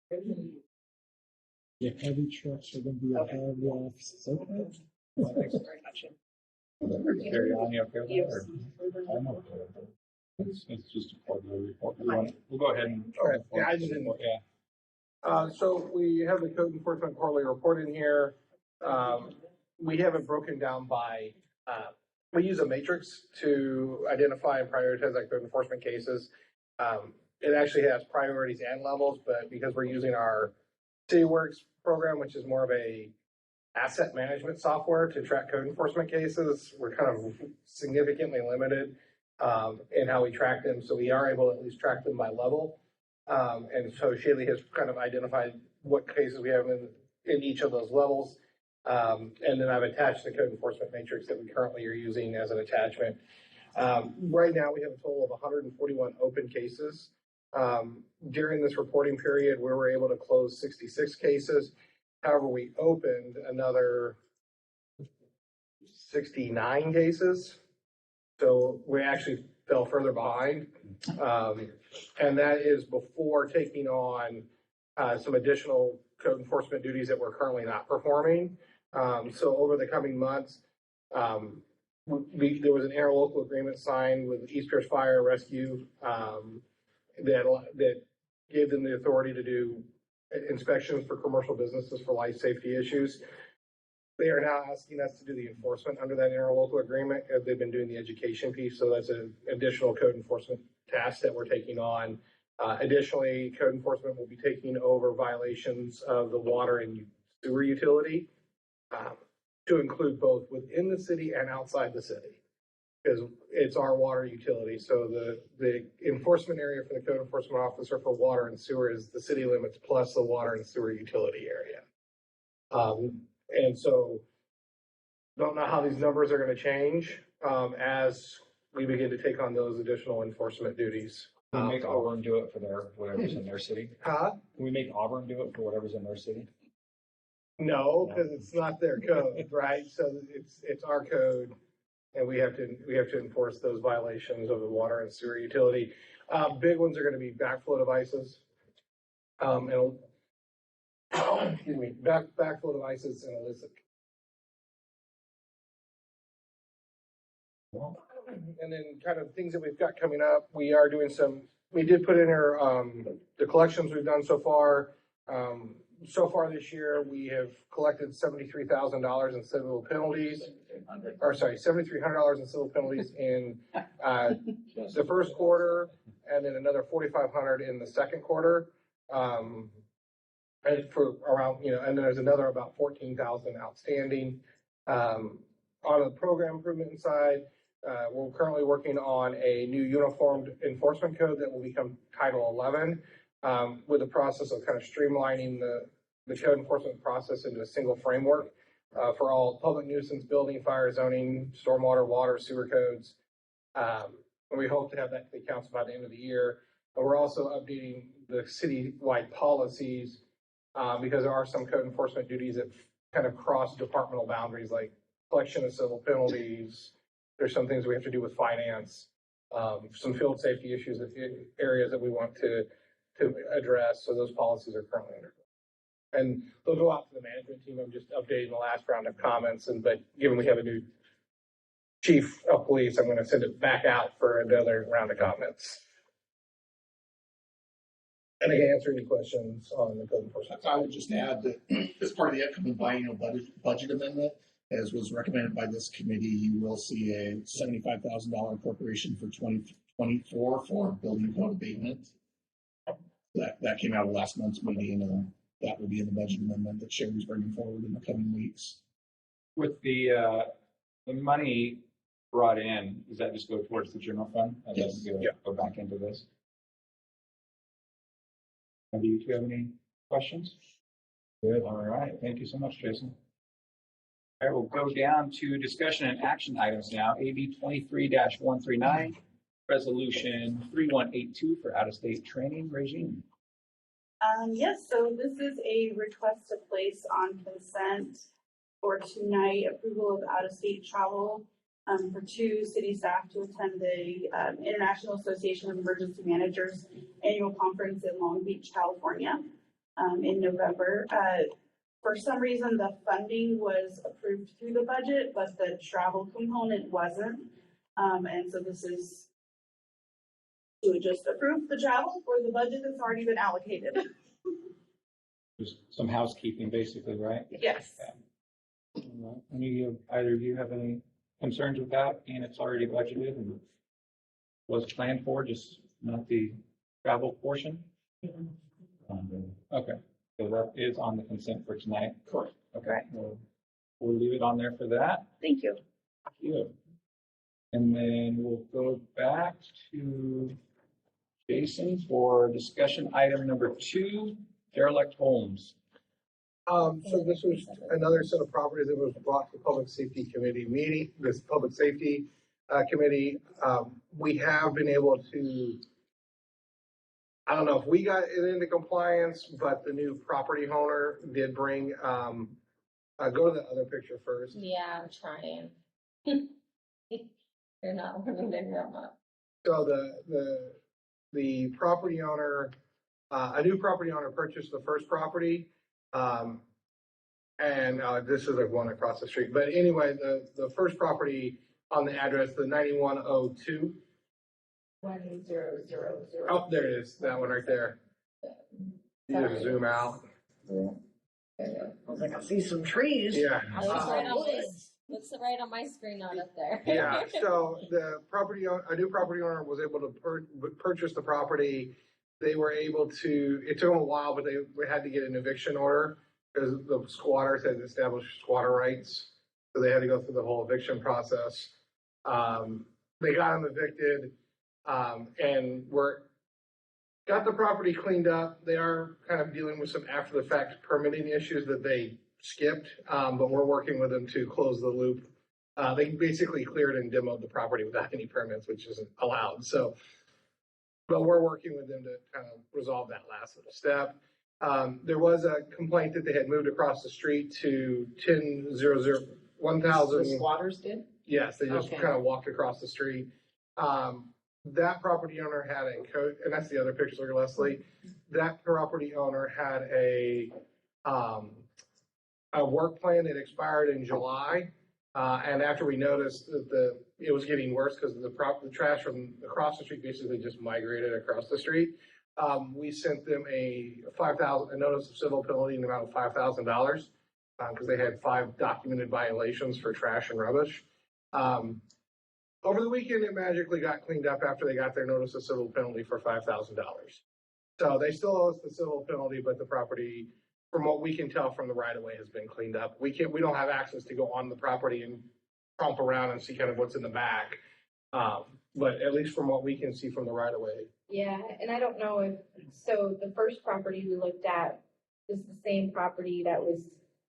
front. Yeah, heavy trucks are gonna be above the offices, okay? thanks very much. Carry on, you okay with that, or? I'm okay with it. It's just a quarterly report. We'll go ahead and. Okay, yeah, I just didn't- Yeah. So we have the code enforcement quarterly report in here. We have it broken down by, we use a matrix to identify and prioritize our code enforcement cases. It actually has priorities and levels, but because we're using our CityWorks program, which is more of a asset management software to track code enforcement cases, we're kind of significantly limited in how we track them. So we are able to at least track them by level. And so Shaylee has kind of identified what cases we have in each of those levels. And then I've attached the code enforcement matrix that we currently are using as an attachment. Right now, we have a total of 141 open cases. During this reporting period, we were able to close 66 cases. However, we opened another 69 cases. So we actually fell further behind. And that is before taking on some additional code enforcement duties that we're currently not performing. So over the coming months, there was an interlocal agreement signed with East Pierce Fire Rescue that gave them the authority to do inspections for commercial businesses for life safety issues. They are now asking us to do the enforcement under that interlocal agreement, as they've been doing the education piece. So that's an additional code enforcement task that we're taking on. Additionally, code enforcement will be taking over violations of the water and sewer utility to include both within the city and outside the city, because it's our water utility. So the enforcement area for the code enforcement officer for water and sewer is the city limits plus the water and sewer utility area. And so don't know how these numbers are going to change as we begin to take on those additional enforcement duties. Can we make Auburn do it for whatever's in their city? Huh? Can we make Auburn do it for whatever's in their city? No, because it's not their code, right? So it's our code, and we have to enforce those violations of the water and sewer utility. Big ones are going to be backflow devices, and excuse me, backflow devices and illicit. And then kind of things that we've got coming up, we are doing we did put in our, the collections we've done so far. So far this year, we have collected $73,000 in civil penalties, or sorry, $7,300 in civil penalties in the first quarter, and then another $4,500 in the second quarter. And for around, and then there's another about 14,000 outstanding. On the program improvement side, we're currently working on a new uniformed enforcement code that will become Title 11, with the process of kind of streamlining the code enforcement process into a single framework for all public nuisance, building, fire, zoning, stormwater, water, sewer codes. And we hope to have that to the council by the end of the year. But we're also updating the city-wide policies because there are some code enforcement duties that kind of cross departmental boundaries, like collection of civil penalties. There's some things we have to do with finance. some field safety issues, areas that we want to address. So those policies are currently under. And they'll go out to the management team. I'm just updating the last round of comments. But given we have a new chief of police, I'm going to send it back out for another round of comments. And I can answer any questions on the code enforcement. I would just add that as part of the upcoming biennial budget amendment, as was recommended by this committee, you will see a $75,000 appropriation for 2024 for building code abatement. That came out of last month's meeting, and that will be in the budget amendment that Sherry's bringing forward in the coming weeks. With the money brought in, does that just go towards the general fund? And Yes. doesn't Yeah. go back into this? Do you two have any questions? Good. All right. Thank you so much, Jason. All right, we'll go down to discussion and action items now. AB 23-139, resolution 3182 for out-of-state training regime. Yes, so this is a request to place on consent for tonight approval of out-of-state travel for 2 city staff to attend the International Association of Emergency Managers annual conference in Long Beach, California in November. For some reason, the funding was approved through the budget, but the travel component wasn't. And so this is to just approve the travel for the budget that's already been allocated. Just some housekeeping, basically, right? Yes. Either of you have any concerns with that? And it's already budgeted and was planned for, just not the travel portion? Okay, so that is on the consent for tonight. Correct. Okay, we'll leave it on there for that. Thank you. Thank you. And then we'll go back to Jason for discussion item number 2, derelict homes. So this was another set of properties that was brought to Public Safety Committee meeting, this Public Safety Committee. We have been able to, I don't know if we got it into compliance, but the new property owner did bring, go to the other picture first. Yeah, I'm trying. They're not moving them up. So the property owner, a new property owner purchased the first property. And this is the one across the street. But anyway, the first property on the address, the 9102. 1000. Oh, there it is. That one right there. You just zoom out. I was like, I see some trees. Yeah. Looks right on my screen, not up there. Yeah. So the a new property owner was able to purchase the property. They were able to, it took them a while, but they had to get an eviction order because the squatters had established squatter rights. So they had to go through the whole eviction process. They got them evicted and got the property cleaned up. They are kind of dealing with some after the fact permitting issues that they skipped, but we're working with them to close the loop. They basically cleared and demoed the property without any permits, which isn't allowed. So, but we're working with them to kind of resolve that last little step. There was a complaint that they had moved across the street to 1000. The squatters did? Yes, they just kind of walked across the street. That property owner had a code, and that's the other picture, look at Leslie. That property owner had a work plan that expired in July. And after we noticed that it was getting worse because the trash from across the street basically just migrated across the street, we sent them a notice of civil penalty in the amount of $5,000 because they had 5 documented violations for trash and rubbish. Over the weekend, it magically got cleaned up after they got their notice of civil penalty for $5,000. So they still owe us the civil penalty, but the property, from what we can tell from the right of way, has been cleaned up. We don't have access to go on the property and tromp around and see kind of what's in the back. But at least from what we can see from the right of way. Yeah, and I don't know if, so the first property we looked at is the same property that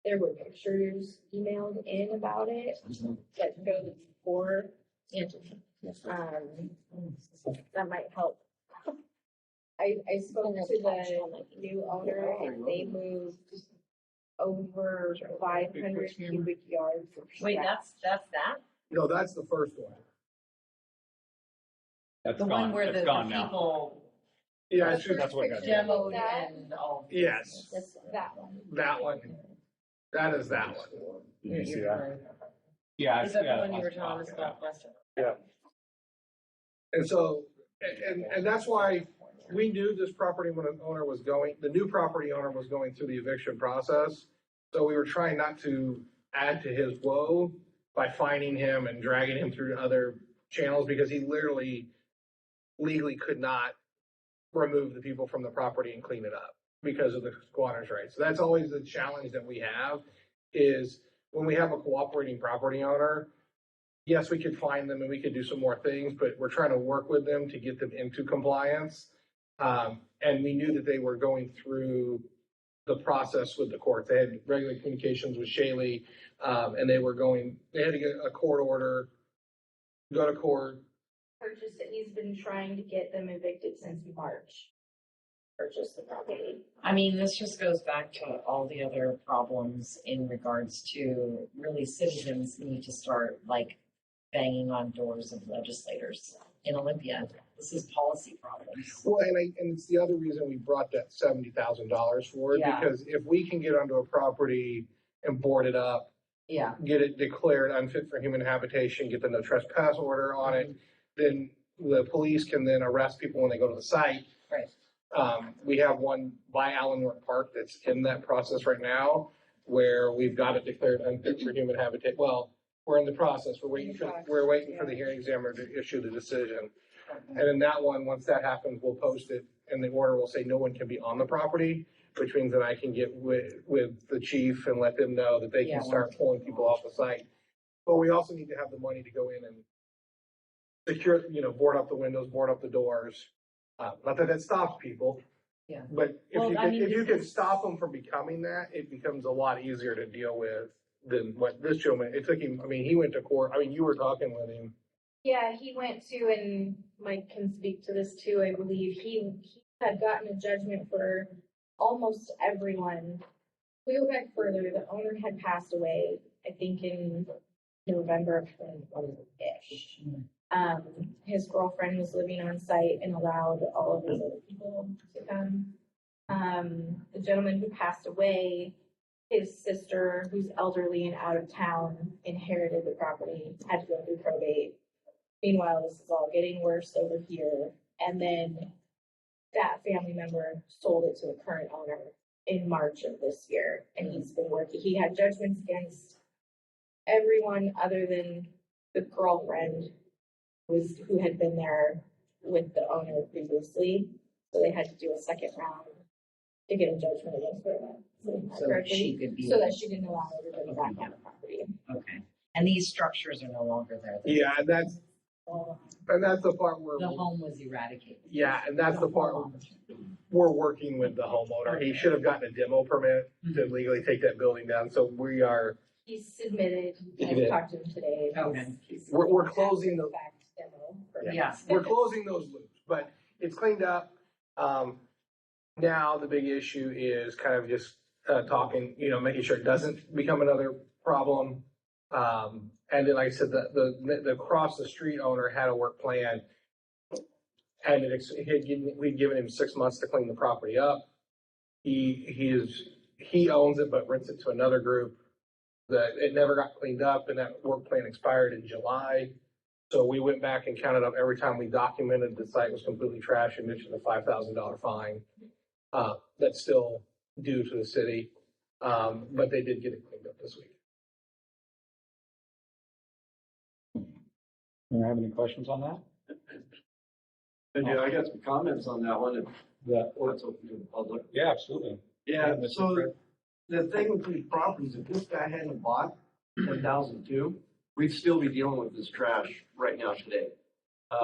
there were pictures emailed in about it that showed the before. That might help. I spoke to the new owner and they moved over 500 cubic yards of Wait, trash. that's that? No, that's the first one. That's The one gone, where that's the gone now. people Yeah, it's just, That's what got. demoed and all. yes, This, that one. that one. That is that one. Did you see that? Yeah. Is that yeah, the one you were it's telling gone, us yeah. about last time? And so, and that's why we knew this property when an owner was going, the new property owner was going through the eviction process. So we were trying not to add to his woe by fining him and dragging him through other channels because he literally legally could not remove the people from the property and clean it up because of the squatters' rights. So that's always the challenge that we have is when we have a cooperating property owner, yes, we could fine them and we could do some more things, but we're trying to work with them to get them into compliance. And we knew that they were going through the process with the court. They had regular communications with Shaley, and they had to get a court order, go to court. Purchased it. He's been trying to get them evicted since March. Purchase the property. I mean, this just goes back to all the other problems in regards to really citizens need to start like banging on doors of legislators in Olympia. This is policy problems. Well, and it's the other reason we brought that $70,000 forward, Yeah. because if we can get onto a property and board it up, Yeah. get it declared unfit for human habitation, get the no trespass order on it, then the police can then arrest people when they go to the site. Right. We have one by Allen North Park that's in that process right now, where we've got it declared unfit for human habitat. Well, we're in the process. We're waiting for the hearing examiner to issue the decision. And in that one, once that happens, we'll post it, and the order will say no one can be on the property, which means that I can get with the chief and let them know that they can start pulling people off the site. But we also need to have the money to go in and secure, board up the windows, board up the doors. Not that stops people. Yeah. But Well, I mean, if you can stop them from becoming that, it becomes a lot easier to deal with than what this gentleman, it took him, he went to court. You were talking with him. Yeah, he went to, and Mike can speak to this too, I believe, he had gotten a judgment for almost everyone. We go back further, the owner had passed away, I think in November of 2021-ish. His girlfriend was living on site and allowed all of his other people to come. The gentleman who passed away, his sister, who's elderly and out of town, inherited the property, had to go through probate. Meanwhile, this is all getting worse over here. And then that family member sold it to the current owner in March of this year. And he's been working, he had judgments against everyone other than the girlfriend who had been there with the owner previously. So they had to do a second round to get a judgment against her. So that she could be. So that she didn't allow everybody back on the property. Okay. And these structures are no longer there. Yeah, and that's the part where. The home was eradicated. Yeah, and that's the part we're working with the homeowner. He should have gotten a demo permit to legally take that building down. So we are. He submitted, He I did. talked to him today. Okay. We're closing the. Fact demo for Yeah. us. We're closing those loops, but it's cleaned up. Now the big issue is kind of just talking, making sure it doesn't become another problem. And then, like I said, the across the street owner had a work plan, and we'd given him 6 months to clean the property up. He owns it, but rents it to another group. It never got cleaned up, and that work plan expired in July. So we went back and counted up every time we documented the site was completely trashed and mentioned a $5,000 fine. That's still due to the city, but they did get it cleaned up this week. Do you have any questions on that? I got some comments on that one, if that's open to the public. Yeah, absolutely. Yeah, so the thing with these properties, if this guy hadn't bought 10,002, we'd still be dealing with this trash right now today,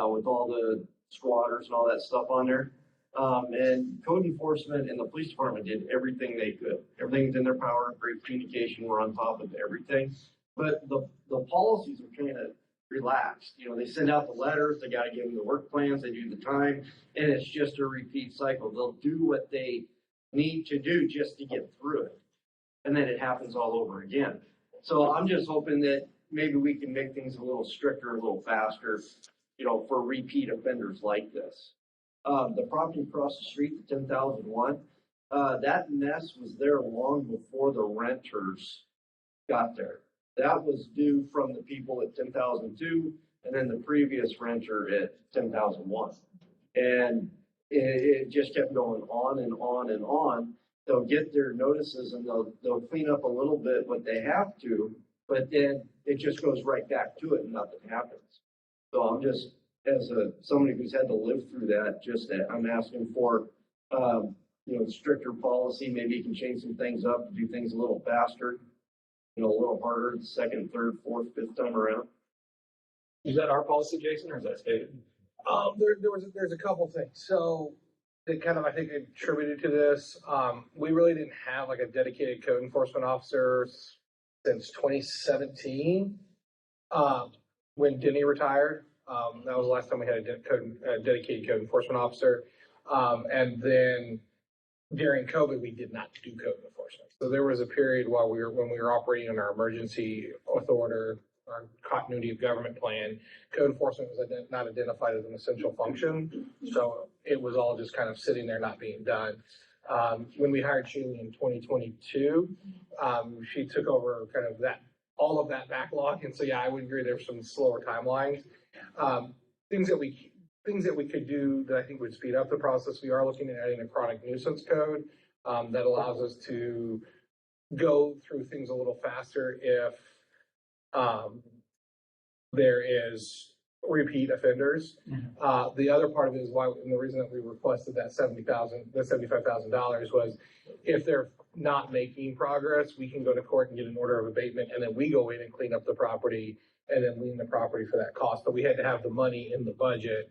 with all the squatters and all that stuff on there. And code enforcement and the police department did everything they could. Everything's in their power, great communication, we're on top of everything. But the policies are kind of relaxed. They send out the letters, they got to give them the work plans, they do the time, and it's just a repeat cycle. They'll do what they need to do just to get through it. And then it happens all over again. So I'm just hoping that maybe we can make things a little stricter, a little faster, for repeat offenders like this. The property across the street, the 10,001, that mess was there long before the renters got there. That was due from the people at 10,002 and then the previous renter at 10,001. And it just kept going on and on and on. They'll get their notices and they'll clean up a little bit what they have to, but then it just goes right back to it and nothing happens. So I'm just, as somebody who's had to live through that, I'm asking for, stricter policy. Maybe you can change some things up, do things a little faster, a little harder the second, third, fourth, fifth time around. Is that our policy, Jason, or is that state? There's a couple things. So that kind of, I think, attributed to this. We really didn't have like a dedicated code enforcement officer since 2017, when Denny retired. That was the last time we had a dedicated code enforcement officer. And then during COVID, we did not do code enforcement. So there was a period when we were operating on our emergency order, our continuity of government plan, code enforcement was not identified as an essential function. So it was all just kind of sitting there not being done. When we hired Sheila in 2022, she took over kind of all of that backlog. And so, yeah, I would agree there's some slower timelines. Things that we could do that I think would speed up the process. We are looking at adding a chronic nuisance code that allows us to go through things a little faster if there is repeat offenders. The other part of it is why, and the reason that we requested that $75,000 was if they're not making progress, we can go to court and get an order of abatement, and then we go in and clean up the property and then lien the property for that cost. But we had to have the money in the budget.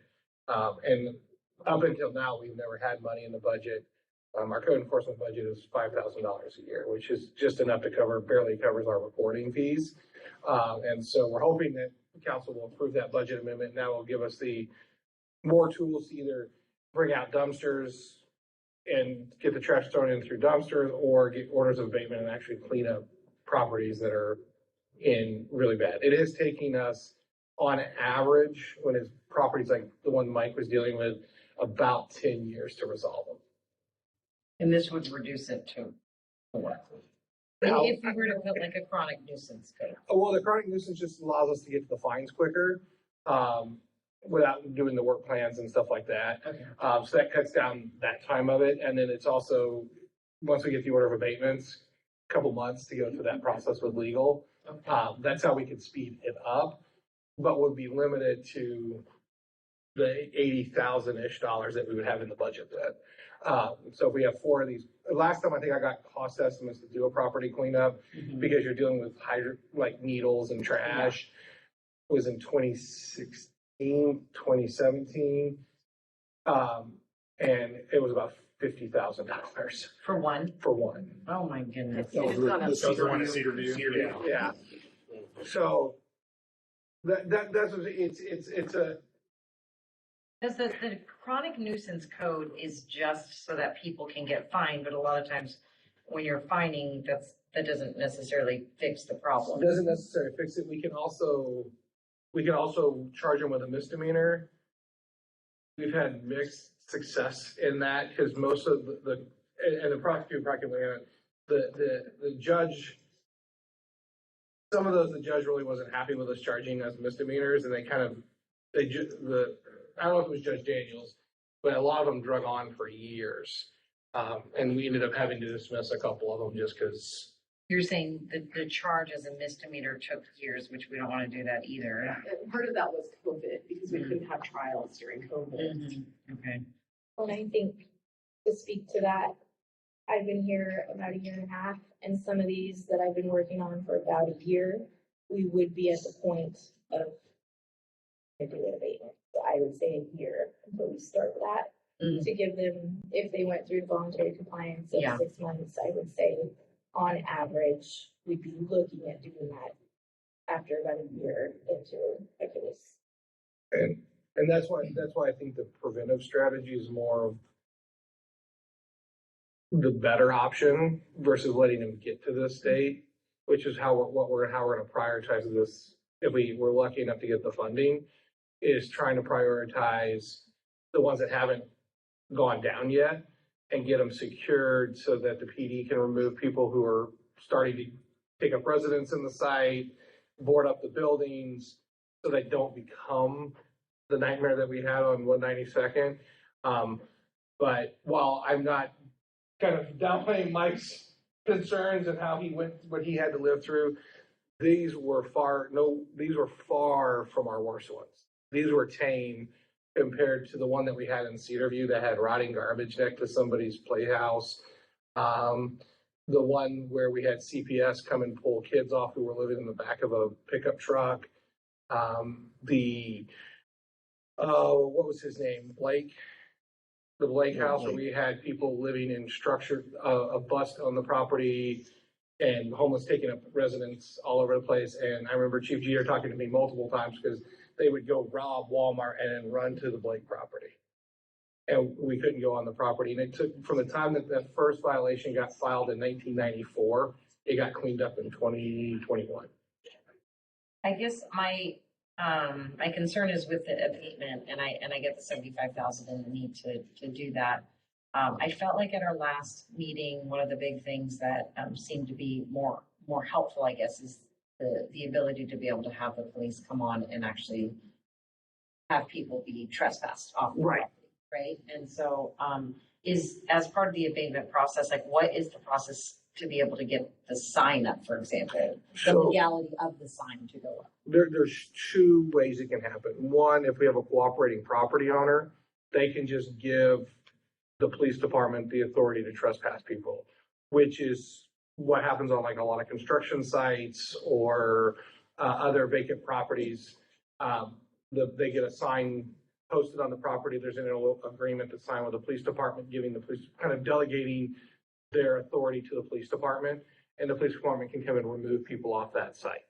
And up until now, we've never had money in the budget. Our code enforcement budget is $5,000 a year, which is just enough to barely covers our reporting fees. And so we're hoping that the council will approve that budget amendment. Now will give us the more tools to either bring out dumpsters and get the trash thrown in through dumpsters, or get orders of abatement and actually clean up properties that are in really bad. It is taking us, on average, when it's properties like the one Mike was dealing with, about 10 years to resolve them. And this would reduce it to what? If we were to put like a chronic nuisance code. Well, the chronic nuisance just allows us to get to the fines quicker, without doing the work plans and stuff like that. Okay. So that cuts down that time of it. And then it's also, once we get the order of abatements, a couple months to go through that process with legal. Okay. That's how we could speed it up, but would be limited to the $80,000-ish that we would have in the budget then. So if we have 4 of these, last time I think I got cost estimates to do a property cleanup, because you're dealing with like needles and trash, was in 2016, 2017. And it was about $50,000 For one? for one. Oh, my goodness. It's gone up. The one in Cedar View. Yeah. So that's what it's a. Because the chronic nuisance code is just so that people can get fined, but a lot of times when you're fining, that doesn't necessarily fix the problem. It doesn't necessarily fix it. We can also charge them with a misdemeanor. We've had mixed success in that because most of the prosecutor, the judge, some of those, the judge really wasn't happy with us charging as misdemeanors, and I don't know if it was Judge Daniels, but a lot of them drug on for years. And we ended up having to dismiss a couple of them just because. You're saying the charge as a misdemeanor took years, which we don't want to do that either. And part of that was COVID, because we couldn't have trials during COVID. Okay. And I think to speak to that, I've been here about 1.5 years, and some of these that I've been working on for about a year, we would be at the point of doing abatement. So I would say a year until we start that, to give them, if they went through voluntary compliance of 6 months, I would say on average, we'd be looking at doing that after about a year into a case. And that's why I think the preventive strategy is more of the better option versus letting them get to this state, which is how we're going to prioritize this if we're lucky enough to get the funding. is trying to prioritize the ones that haven't gone down yet and get them secured so that the PD can remove people who are starting to take up residence in the site, board up the buildings, so they don't become the nightmare that we had on 192nd. But while I'm not kind of downplaying Mike's concerns and how he went, what he had to live through, these were far from our worst ones. These were tame compared to the one that we had in Cedarview that had rotting garbage next to somebody's playhouse. The one where we had CPS come and pull kids off who were living in the back of a pickup truck. What was his name? Blake? The Blake house where we had people living in structured, a bust on the property and homeless taking up residence all over the place. And I remember Chief Jeter talking to me multiple times because they would go rob Walmart and then run to the Blake property. And we couldn't go on the property. And it took, from the time that that first violation got filed in 1994, it got cleaned up in 2021. I guess my concern is with the abatement, and I get the 75,000 and the need to do that. I felt like at our last meeting, one of the big things that seemed to be more helpful, I guess, is the ability to be able to have the police come on and actually have people be trespassed off the property, right? And so, is as part of the abatement process, like what is the process to be able to get the sign up, for example, the legality of the sign to go up? There's two ways it can happen. One, if we have a cooperating property owner, they can just give the police department the authority to trespass people, which is what happens on like a lot of construction sites or other vacant properties. They get a sign posted on the property. There's an agreement to sign with the police department, giving the police, kind of delegating their authority to the police department, and the police department can come and remove people off that site.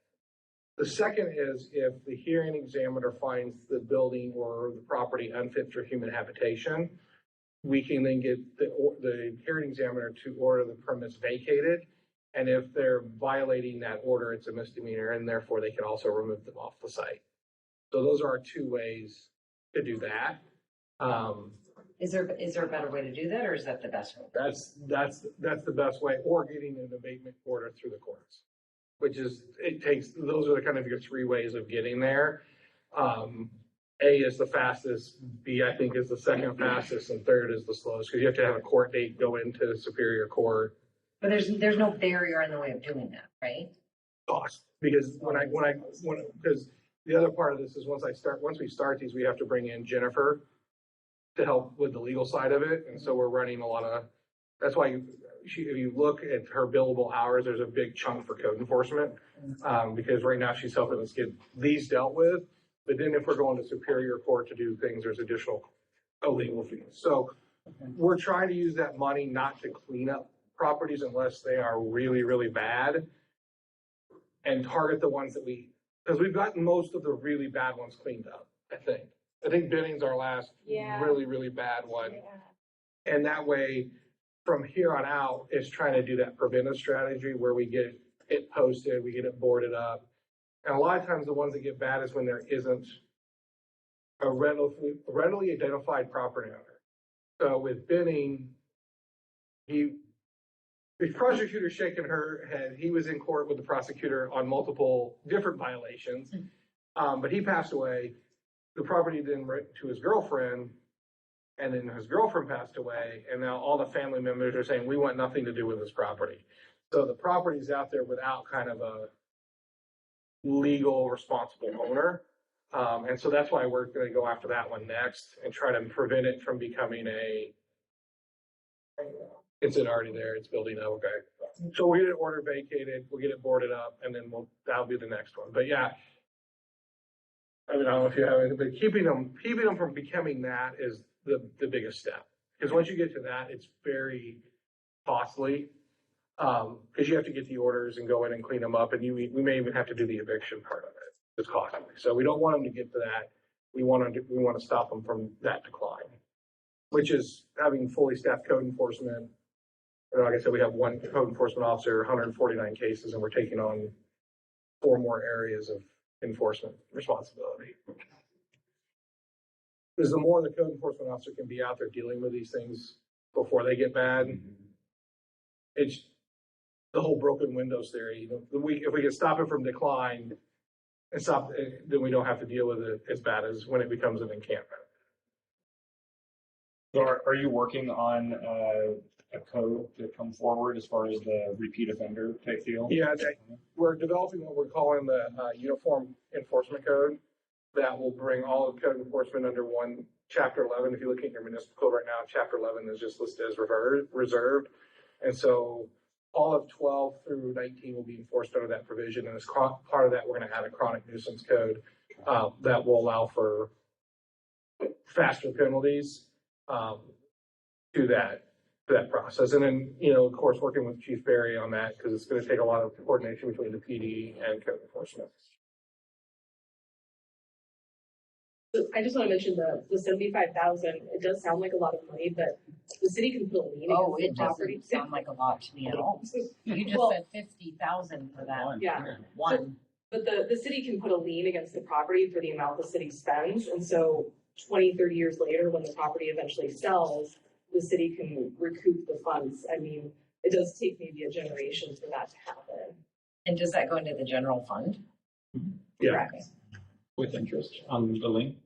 The second is if the hearing examiner finds the building or the property unfit for human habitation, we can then get the hearing examiner to order the premise vacated. And if they're violating that order, it's a misdemeanor, and therefore they can also remove them off the site. So those are our two ways to do that. Is there a better way to do that, or is that the best way? That's the best way, or getting an abatement order through the courts, which is, those are the kind of your three ways of getting there. A is the fastest, B I think is the second fastest, and third is the slowest, because you have to have a court date go into Superior Court. But there's no barrier in the way of doing that, right? Cost, because because the other part of this is once we start these, we have to bring in Jennifer to help with the legal side of it, and so we're running a lot of. That's why if you look at her billable hours, there's a big chunk for code enforcement, because right now she's helping us get these dealt with. But then if we're going to Superior Court to do things, there's additional legal fees. So we're trying to use that money not to clean up properties unless they are really, really bad, and target the ones that because we've gotten most of the really bad ones cleaned up, I think Benning's our last really, really bad one. Yeah. And that way, from here on out, is trying to do that preventive strategy where we get it posted, we get it boarded up. And a lot of times the ones that get bad is when there isn't a readily identified property owner. So with Benning, the prosecutor shaking her head, he was in court with the prosecutor on multiple different violations, but he passed away. The property then went to his girlfriend, and then his girlfriend passed away, and now all the family members are saying, we want nothing to do with this property. So the property's out there without kind of a legal responsible owner. And so that's why we're going to go after that one next and try to prevent it from becoming it's already there, it's building up, okay. So we'll get it order vacated, we'll get it boarded up, and then that'll be the next one. But yeah, I don't know if you have it, but keeping them from becoming that is the biggest step. Because once you get to that, it's very costly. Because you have to get the orders and go in and clean them up, and we may even have to do the eviction part of it. It's costly. So we don't want them to get to that. We want to stop them from that decline, which is having fully staffed code enforcement. And like I said, we have one code enforcement officer, 149 cases, and we're taking on 4 more areas of enforcement responsibility. Because the more the code enforcement officer can be out there dealing with these things before they get bad, it's the whole broken windows theory. If we can stop it from decline and stop, then we don't have to deal with it as bad as when it becomes an encampment. So are you working on a code to come forward as far as the repeat offender type deal? Yeah, we're developing what we're calling the Uniform Enforcement Code that will bring all of code enforcement under one. Chapter 11, if you look at your municipal code right now, Chapter 11 is just listed as reserved. And so all of 12 through 19 will be enforced under that provision. And as part of that, we're going to add a chronic nuisance code that will allow for faster penalties to that process. And then, of course, working with Chief Barry on that, because it's going to take a lot of coordination between the PD and code enforcement. I just want to mention the 75,000. It does sound like a lot of money, but the city can put a lien Oh, against it the property. doesn't sound like a lot to me at all. You just Well, said 50,000 for that Yeah, one. but the city can put a lien against the property for the amount the city spends. And so 20, 30 years later, when the property eventually sells, the city can recoup the funds. I mean, it does take maybe a generation for that to happen. And does that go into the general fund? Yeah. Correct. With interest on the lien?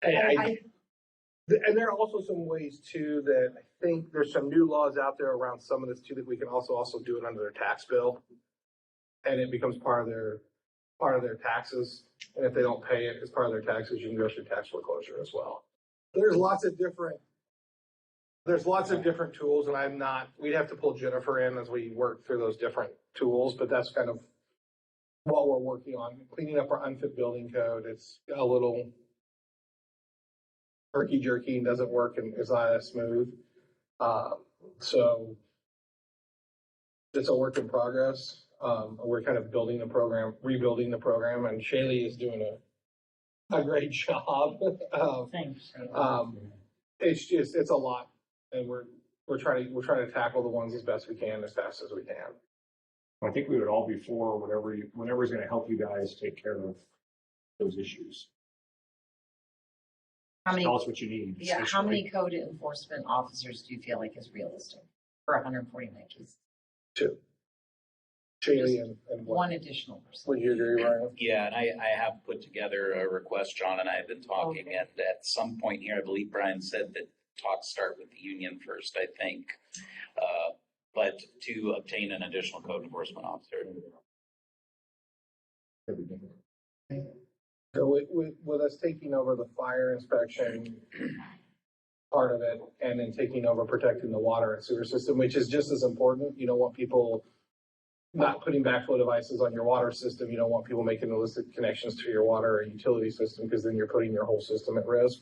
And there are also some ways too that I think there's some new laws out there around some of this too, that we can also do it under their tax bill. And it becomes part of their taxes. And if they don't pay it as part of their taxes, you can go through tax foreclosure as well. There's lots of different tools, and we'd have to pull Jennifer in as we work through those different tools, but that's kind of what we're working on. Cleaning up our unfit building code. It's a little herky-jerky and doesn't work and is not as smooth. So it's a work in progress. We're kind of building the program, rebuilding the program, and Shaylee is doing a great job. Thanks. It's a lot, and we're trying to tackle the ones as best we can, as fast as we can. I think we would all be for whatever's going to help you guys take care of those issues. Tell us what you need. Yeah, how many code enforcement officers do you feel like is realistic for 149 cases? 2. Shaylee and one additional person. Would you agree, Ryan? Yeah, and I have put together a request. John and I have been talking, Okay. and at some point here, I believe Brian said that talks start with the union first, I think. But to obtain an additional code enforcement officer. So with us taking over the fire inspection part of it, and then taking over protecting the water and sewer system, which is just as important. You don't want people not putting backflow devices on your water system. You don't want people making illicit connections to your water or utility system, because then you're putting your whole system at risk.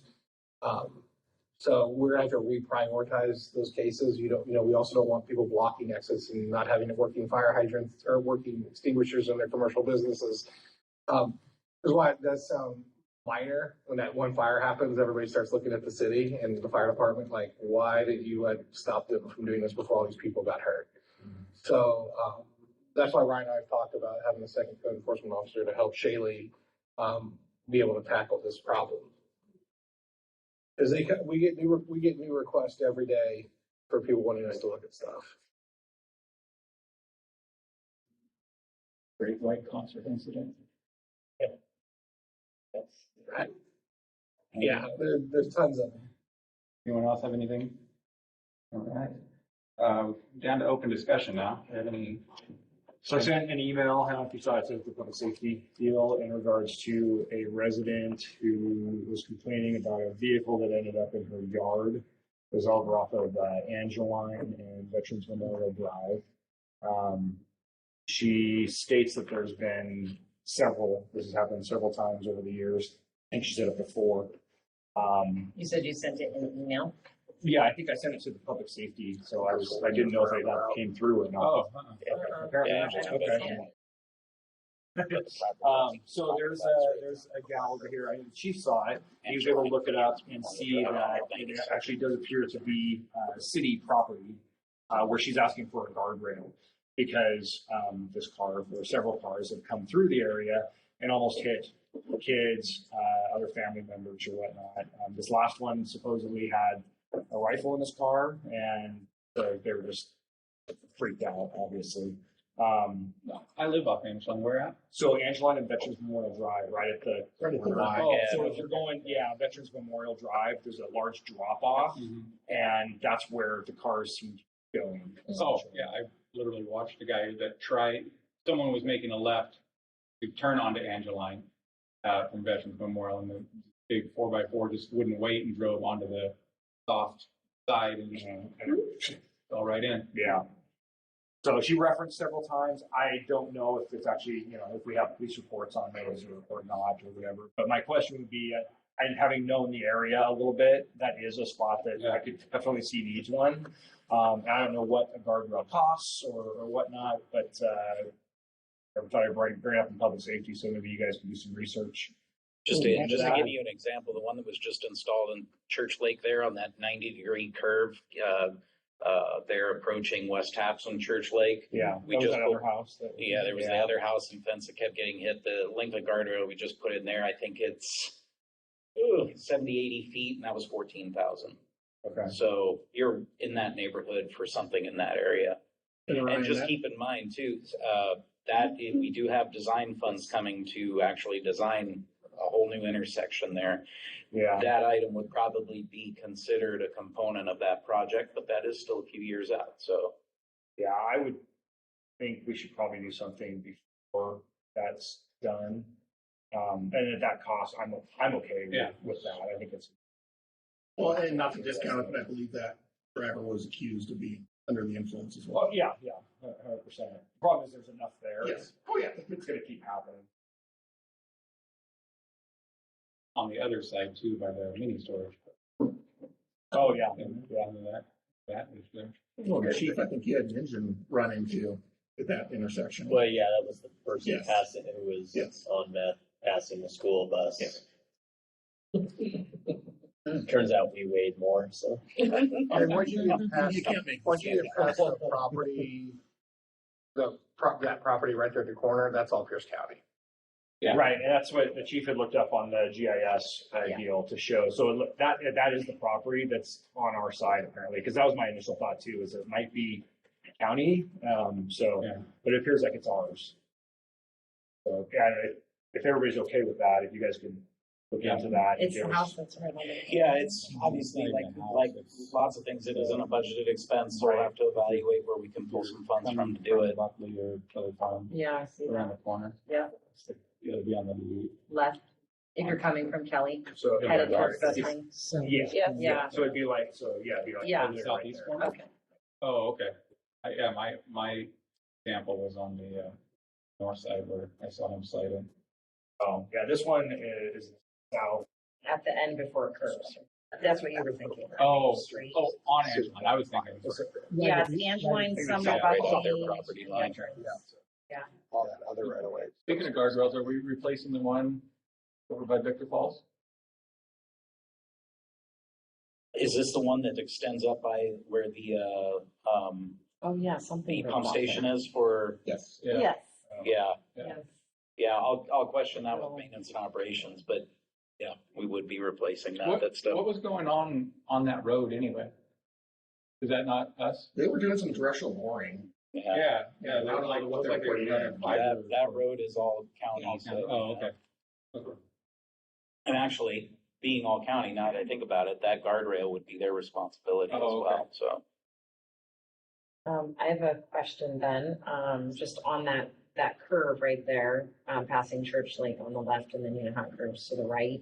So we're going to have to reprioritize those cases. We also don't want people blocking exits and not having working fire hydrants or working extinguishers in their commercial businesses. Because why it does sound minor, when that one fire happens, everybody starts looking at the city and the fire department like, why did you stop them from doing this before all these people got hurt? So that's why Ryan and I have talked about having a second code enforcement officer to help Shaylee be able to tackle this problem. Because we get new requests every day for people wanting us to look at stuff. Great White concert incident. Right. Yeah, there's tons of them. Anyone else have anything? All right. Down to open discussion now. Do you have any? So I sent an email, I don't know if you saw it, to the public safety deal in regards to a resident who was complaining about a vehicle that ended up in her yard. It was over off of Angeline and Veterans Memorial Drive. She states that there's been this has happened several times over the years. I think she said it before. You said you sent it in an email? Yeah, I think I sent it to the public safety, so I didn't know if it came through or not. Oh, Apparently, Yeah. okay. So there's a gal over here. I mean, she saw it. He was able to look it up and see that it actually does appear to be city property, where she's asking for a guardrail because there several cars have come through the area and almost hit kids, other family members or whatnot. This last one supposedly had a rifle in his car, and so they were just freaked out, obviously. I live off Amazon. Where at? So Angeline and Veterans Memorial Drive, right at the line. Oh, So if you're going, Veterans Memorial Drive, there's a large drop off, Mhm. and that's where the cars seem to be going. Oh, yeah, I literally watched a guy that someone was making a left to turn onto Angeline from Veterans Memorial, and the big 4x4 just wouldn't wait and drove onto the soft side and fell right in. Yeah. So she referenced several times. I don't know if it's actually, if we have police reports on those or not or whatever. But my question would be, and having known the area a little bit, that is a spot that I could definitely see needs one. I don't know what a guardrail costs or whatnot, but I thought I'd bring it up in public safety, so maybe you guys can do some research. Just to give you an example, the one that was just installed in Church Lake there on that 90-degree curve, they're approaching West Taps on Church Lake. Yeah, we that just was that other house. there was the other house and fence that kept getting hit. The length of guardrail we just put in there, I think it's 70, 80 feet, and that was 14,000. Okay. So you're in that neighborhood for something in that area. And just that. keep in mind too, that we do have design funds coming to actually design a whole new intersection there. Yeah. That item would probably be considered a component of that project, but that is still a few years out, so. Yeah, I would think we should probably do something before that's done. And at that cost, I'm okay with that. I think it's. Well, and not to discount it, but I believe that driver was accused of being under the influence as well. Well, yeah, 100%. The problem is there's enough there. Yes. Oh, yeah. It's going to keep happening. On the other side too, by the mini storage. Oh, yeah. That is there. Well, Chief, I think you had an engine run into at that intersection. Well, yeah, that was the person Yes. passing who was Yes. on meth passing the school bus. Yes. Turns out we weighed more, so. And once you get past, You can't make once you get past the property, that property right there at the corner, that's all Pierce County. Yeah. Right, and that's what the chief had looked up on the GIS deal to show. So that is the property that's on our side apparently, because that was my initial thought too, is it might be county. But it appears like it's ours. So yeah, if everybody's okay with that, if you guys can look into that. It's the house that's right on it. Yeah, it's obviously like lots of things, it isn't a budgeted expense, so we'll have to evaluate where we can pull some funds from to do it. Buckley or Kelly Farm Yeah, I see around that. the corner. Yeah, It'll be on the left, if you're coming from Kelly, So headed towards Bethany. So Yeah. So it'd be like Yeah. right southeast there. corner. Okay. Oh, okay. My example was on the north side where I saw him cited. Oh, yeah, this one is south. At the end before it curves. That's what you were thinking. right? Oh, Straight. on Angeline. I was thinking. Yeah, it's Angeline, Summer, Yeah, right off their Buckley. property line. All that other right away. Speaking of guardrails, are we replacing the one over by Victor Falls? Is this the one that extends up by where the Oh, yeah, something. the pump station is for? Yes. Yes, Yeah, yes. yeah, I'll question that with maintenance and operations, but yeah, we would be replacing that. That's What the, was going on that road anyway? Is that not us? They were doing some directional boring. yeah, Yeah. They were like, What looked they're like they were putting running in. fiber. that road is all county, so. Oh, okay. And actually, being all county, now that I think about it, that guardrail would be their responsibility as Oh, okay. well, so. I have a question then, just on that curve right there, passing Church Lake on the left and then you know how it curves to the right.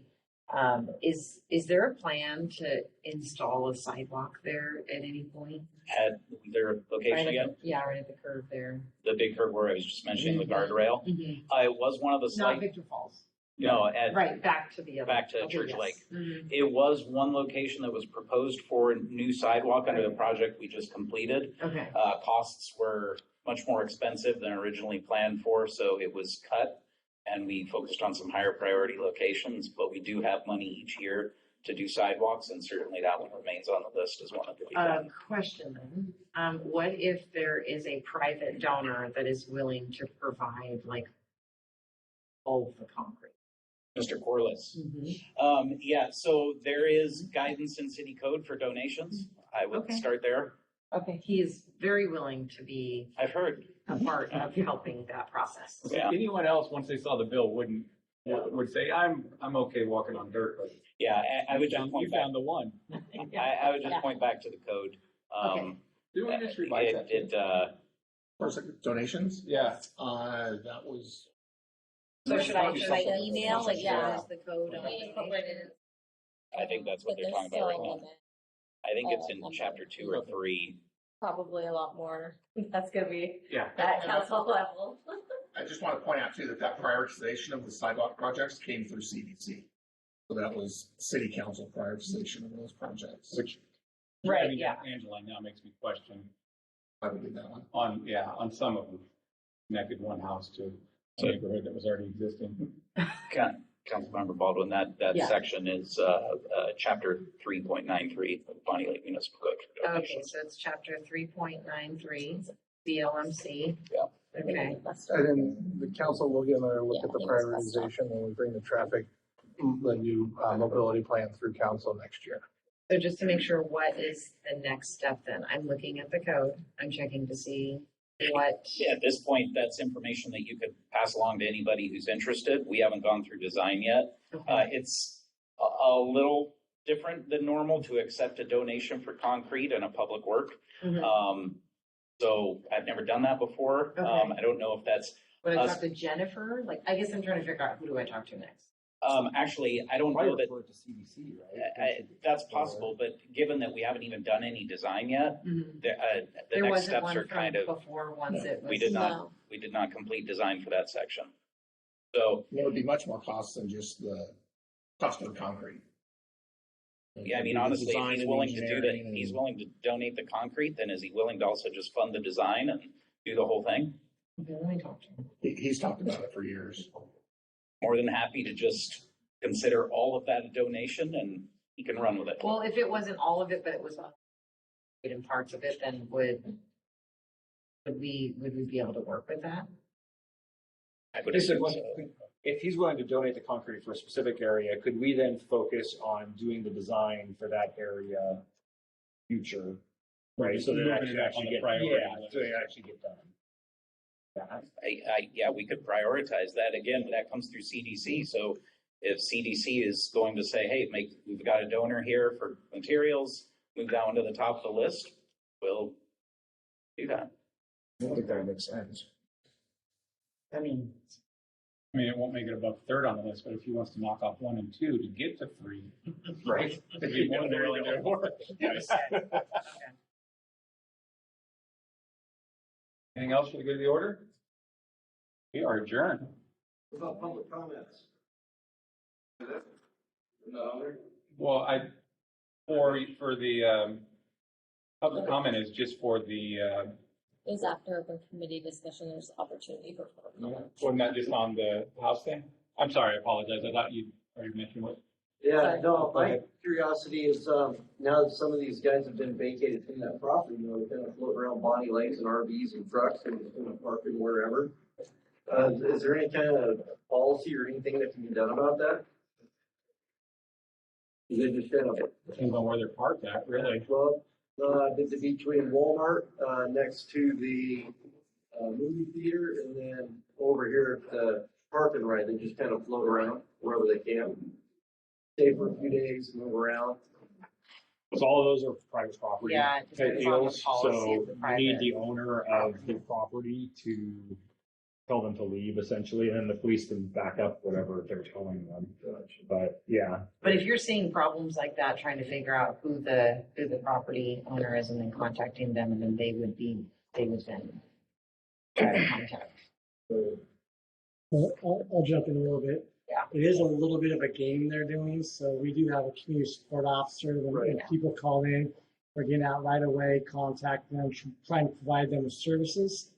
Is there a plan to install a sidewalk there at any point? At their location Right at again, the- Yeah, right at the curve there. the big curve where I was just mentioning the guardrail, it was one of the Not slight, Victor Falls. no, at, Right, back to the other. back to okay, Church yes. Lake. Mhm. It was one location that was proposed for a new sidewalk under the project we just completed. Okay, Costs were much more expensive than originally planned for, so it was cut. And we focused on some higher priority locations, but we do have money each year to do sidewalks, and certainly that one remains on the list as one of the. question then, what if there is a private donor that is willing to provide like all of the concrete? Mr. Corliss. Yeah, so there is guidance in city code for donations. I would Okay. start there. Okay, he is very willing to be I've heard. a part of helping that process. Yeah. Anyone else, once they saw the bill, would say, I'm okay walking on dirt, but Yeah, I would you just point found, you back. found the one. I would just point back to the code. Do we just revise that? First, donations, Yeah. that was, So should I Should I email, like, yeah, yeah. the code on it? I think that's what they're talking about right now. I think it's in chapter 2 or 3. Probably a lot more. That's gonna be Yeah. that council level. I just want to point out too that prioritization of the sidewalk projects came through CDC. So that was city council prioritization of those projects. Which, Right, having yeah. Angela now makes me question I would do that one. on some of them, connected one house to a neighborhood that was already existing. Councilmember Baldwin, that Yeah. section is chapter 3.93 of the Bonney Lake Municipal Code. for Okay, donations. so it's chapter 3.93, BLMC. Yeah. Okay, And then the council will get another look Yeah, at the I think it's best prioritization when we bring the traffic, the new mobility plan through council next year. so just to make sure, what is the next step then? I'm looking at the code, I'm checking to see what. Yeah, at this point, that's information that you could pass along to anybody who's interested. We haven't gone through design yet. It's a little different than normal to accept a donation for concrete and a public work. Mhm. So I've never done that before. Okay. I don't know if that's, Would I talk to Jennifer? Like, I guess I'm trying to figure out, who do I talk to next? actually, I don't know that, Refer it to CDC, right? that's possible, but given that we haven't even done any design yet, the There next wasn't steps one are kind from of, before, once it was. we did not complete design for that section. So, It would be much more cost than just the cost of the concrete. yeah, I mean, The honestly, if design he's and willing to do that, engineering if he's and- willing to donate the concrete, then is he willing to also just fund the design and do the whole thing? Okay, let me talk to him. He's talked about it for years. More than happy to just consider all of that a donation and he can run with it. Well, if it wasn't all of it, but it was in parts of it, then would we be able to work with that? I would He said, assume so. if he's willing to donate the concrete for a specific area, could we then focus on doing the design for that area future? Right, so that Moving actually, it up on the priority list. so they actually get done. Yeah, Yeah, we could prioritize that. Again, that comes through CDC. So if CDC is going to say, hey, we've got a donor here for materials, move that one to the top of the list, we'll do that. I think that makes sense. I mean, It won't make it above third on the list, but if he wants to knock off 1 and 2 to get to 3. Right. It'd be more than willing to work. Yes. Anything else for the good of the order? We are adjourned. What about public comments? Well, for the, public comment is just for the, Is after open committee discussion, there's opportunity for. wasn't that just on the house thing? I'm sorry, I apologize. I thought you already mentioned what. Yeah, Sorry. no, Go my ahead. curiosity is, now that some of these guys have been vacated from that property, they're kind of floating around Bonney Lakes and RVs and trucks and parking wherever. Is there any kind of policy or anything that can be done about that? Is it just kind of, Depends on where they're parked at, really. well, it's between Walmart, next to the, movie theater and then over here at the park and ride, they just kind of float around wherever they can. Stay for a few days, move around. So all of those are private property. Yeah, it type depends on the deals. policy So of the you need private. the owner of the property to tell them to leave essentially, and then the police can back up whatever they're telling them. But yeah, but if you're seeing problems like that, trying to figure out who the property owner is and then contacting them, and then they would then try to contact. Well, I'll jump in a little bit. Yeah. It is a little bit of a game they're doing, so we do have a community support officer. When Right. people call in, we're getting out right away, contact them, trying to provide them with services,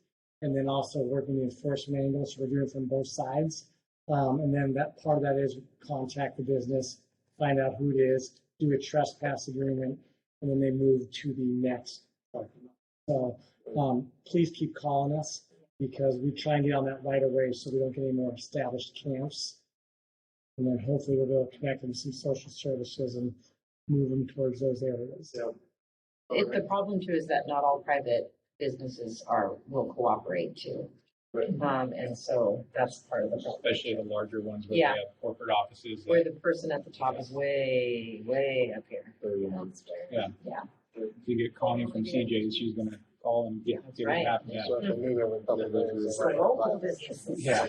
and then also working the enforcement angle, so we're doing it from both sides. And then that part of that is contact the business, find out who it is, do a trespass agreement, and then they move to the next parking lot. So please keep calling us, because we try and get on that right away so we don't get any more established camps. And then hopefully we'll be able to connect them to some social services and move them towards those areas. The problem too is that not all private businesses will cooperate too. And so that's part of the problem. Especially the larger ones where Yeah. they have corporate offices. Where the person at the top is way, way up here. Yeah. Yeah. If you get calling from CJ's, she's gonna call and get it right. happened. Yeah. So if we move every couple of days. So local businesses. Yeah.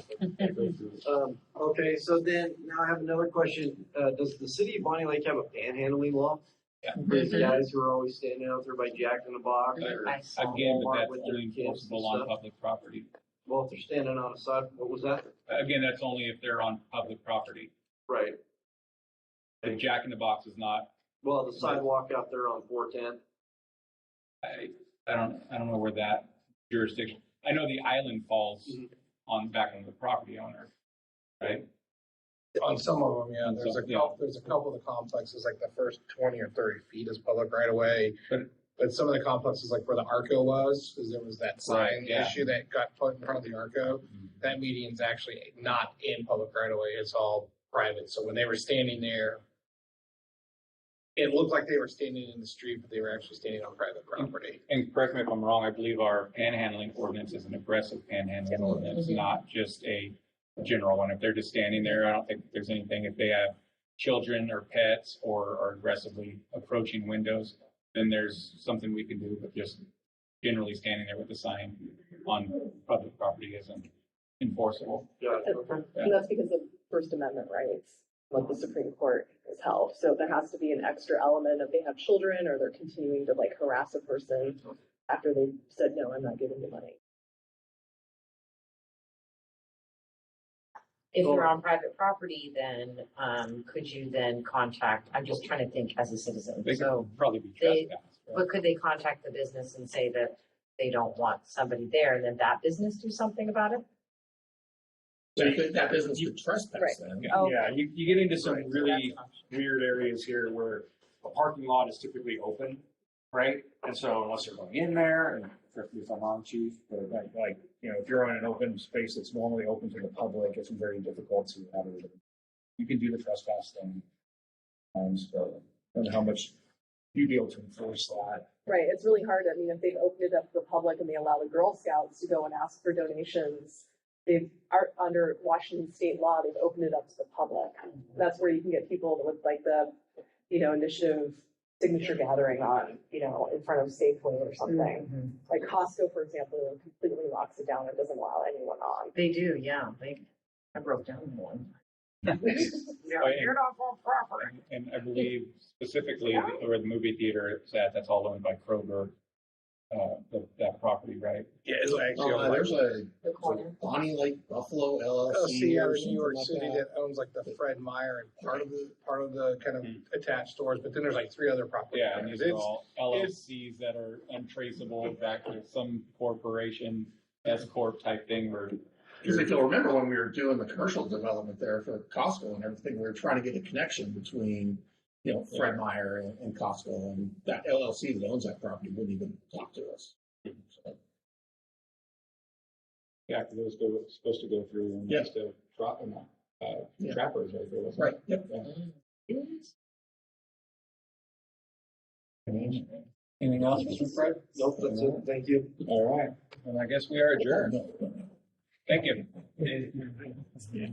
Okay, so then now I have another question. Does the city of Bonnie Lake have a panhandling law? Yeah. Those guys who are always standing out there by Jack in the Box or I saw. Again, but Walmart that's with their only kids and enforceable on stuff? public property. Well, if they're standing on a side, what was that? Again, that's only if they're on public property. Right. The Jack in the Box is not, Well, the sidewalk out there on 410. I don't know where that jurisdiction, I know the island falls back on the property owner, right? On some of them, yeah, there's Yeah. there's a couple of the complexes, like the first 20 or 30 feet is public right away. But some of the complexes, like where the Arco was, because there was that sign Right, yeah. issue that got put in front of the Arco, that median's actually not in public right away, it's all private. So when they were standing there, it looked like they were standing in the street, but they were actually standing on private property. And correct me if I'm wrong, I believe our panhandling ordinance is an aggressive panhandling ordinance, not just a general one. If they're just standing there, I don't think there's anything. If they have children or pets or are aggressively approaching windows, then there's something we can do, but just generally standing there with a sign on public property isn't enforceable. Yeah. And that's because of First Amendment rights, like the Supreme Court has held. So there has to be an extra element of they have children or they're continuing to like harass a person after they said, no, I'm not giving you money. If you're on private property, then, could you then contact, I'm just trying to think as a citizen. They So, could probably be they- trespassed. right? but could they contact the business and say that they don't want somebody there and then that business do something about it? So that business could trespass then. Oh. Yeah, you get into some Right. really That's an option. weird areas here where a parking lot is typically open, right? And so unless you're going in there, and correct me if I'm wrong, chief, but like, you know, if you're on an open space that's normally open to the public, it's very difficult to have it. You can do the trespass thing. So, I don't know how much you'd be able to enforce that. Right, it's really hard. I mean, if they've opened it up to the public and they allow the Girl Scouts to go and ask for donations, they've are under Washington state law, they've opened it up to the public. That's where you can get people with like the, initiative signature gathering on, in front of Safeway or something. Like Costco, for example, completely locks it down and doesn't allow anyone on. They do, yeah. I broke down one. You're not on property. And I believe specifically where the movie theater is at, that's all owned by Kroger, that property, right? Yeah, it's actually. There's a The corner. Bonnie Lake Buffalo LLC. LLC out or of New York something City like that owns like the Fred Meyer and part of the kind of attached stores, but then there's like 3 other properties. Yeah, and these are all LLCs that are untraceable back to some corporation, S corp type thing where. Because if you'll remember when we were doing the commercial development there for Costco and everything, we were trying to get a connection between, Fred Meyer and Costco, and that LLC that owns that property wouldn't even talk to us. So, Yeah, because it was supposed to go through and Yeah. just to drop them off. Yeah. Trappers right there, wasn't right, it? yep. Yeah. Anything else, Mr. Fred? Nope, that's it. Thank you. All right, and I guess we are adjourned. Thank you. Yeah.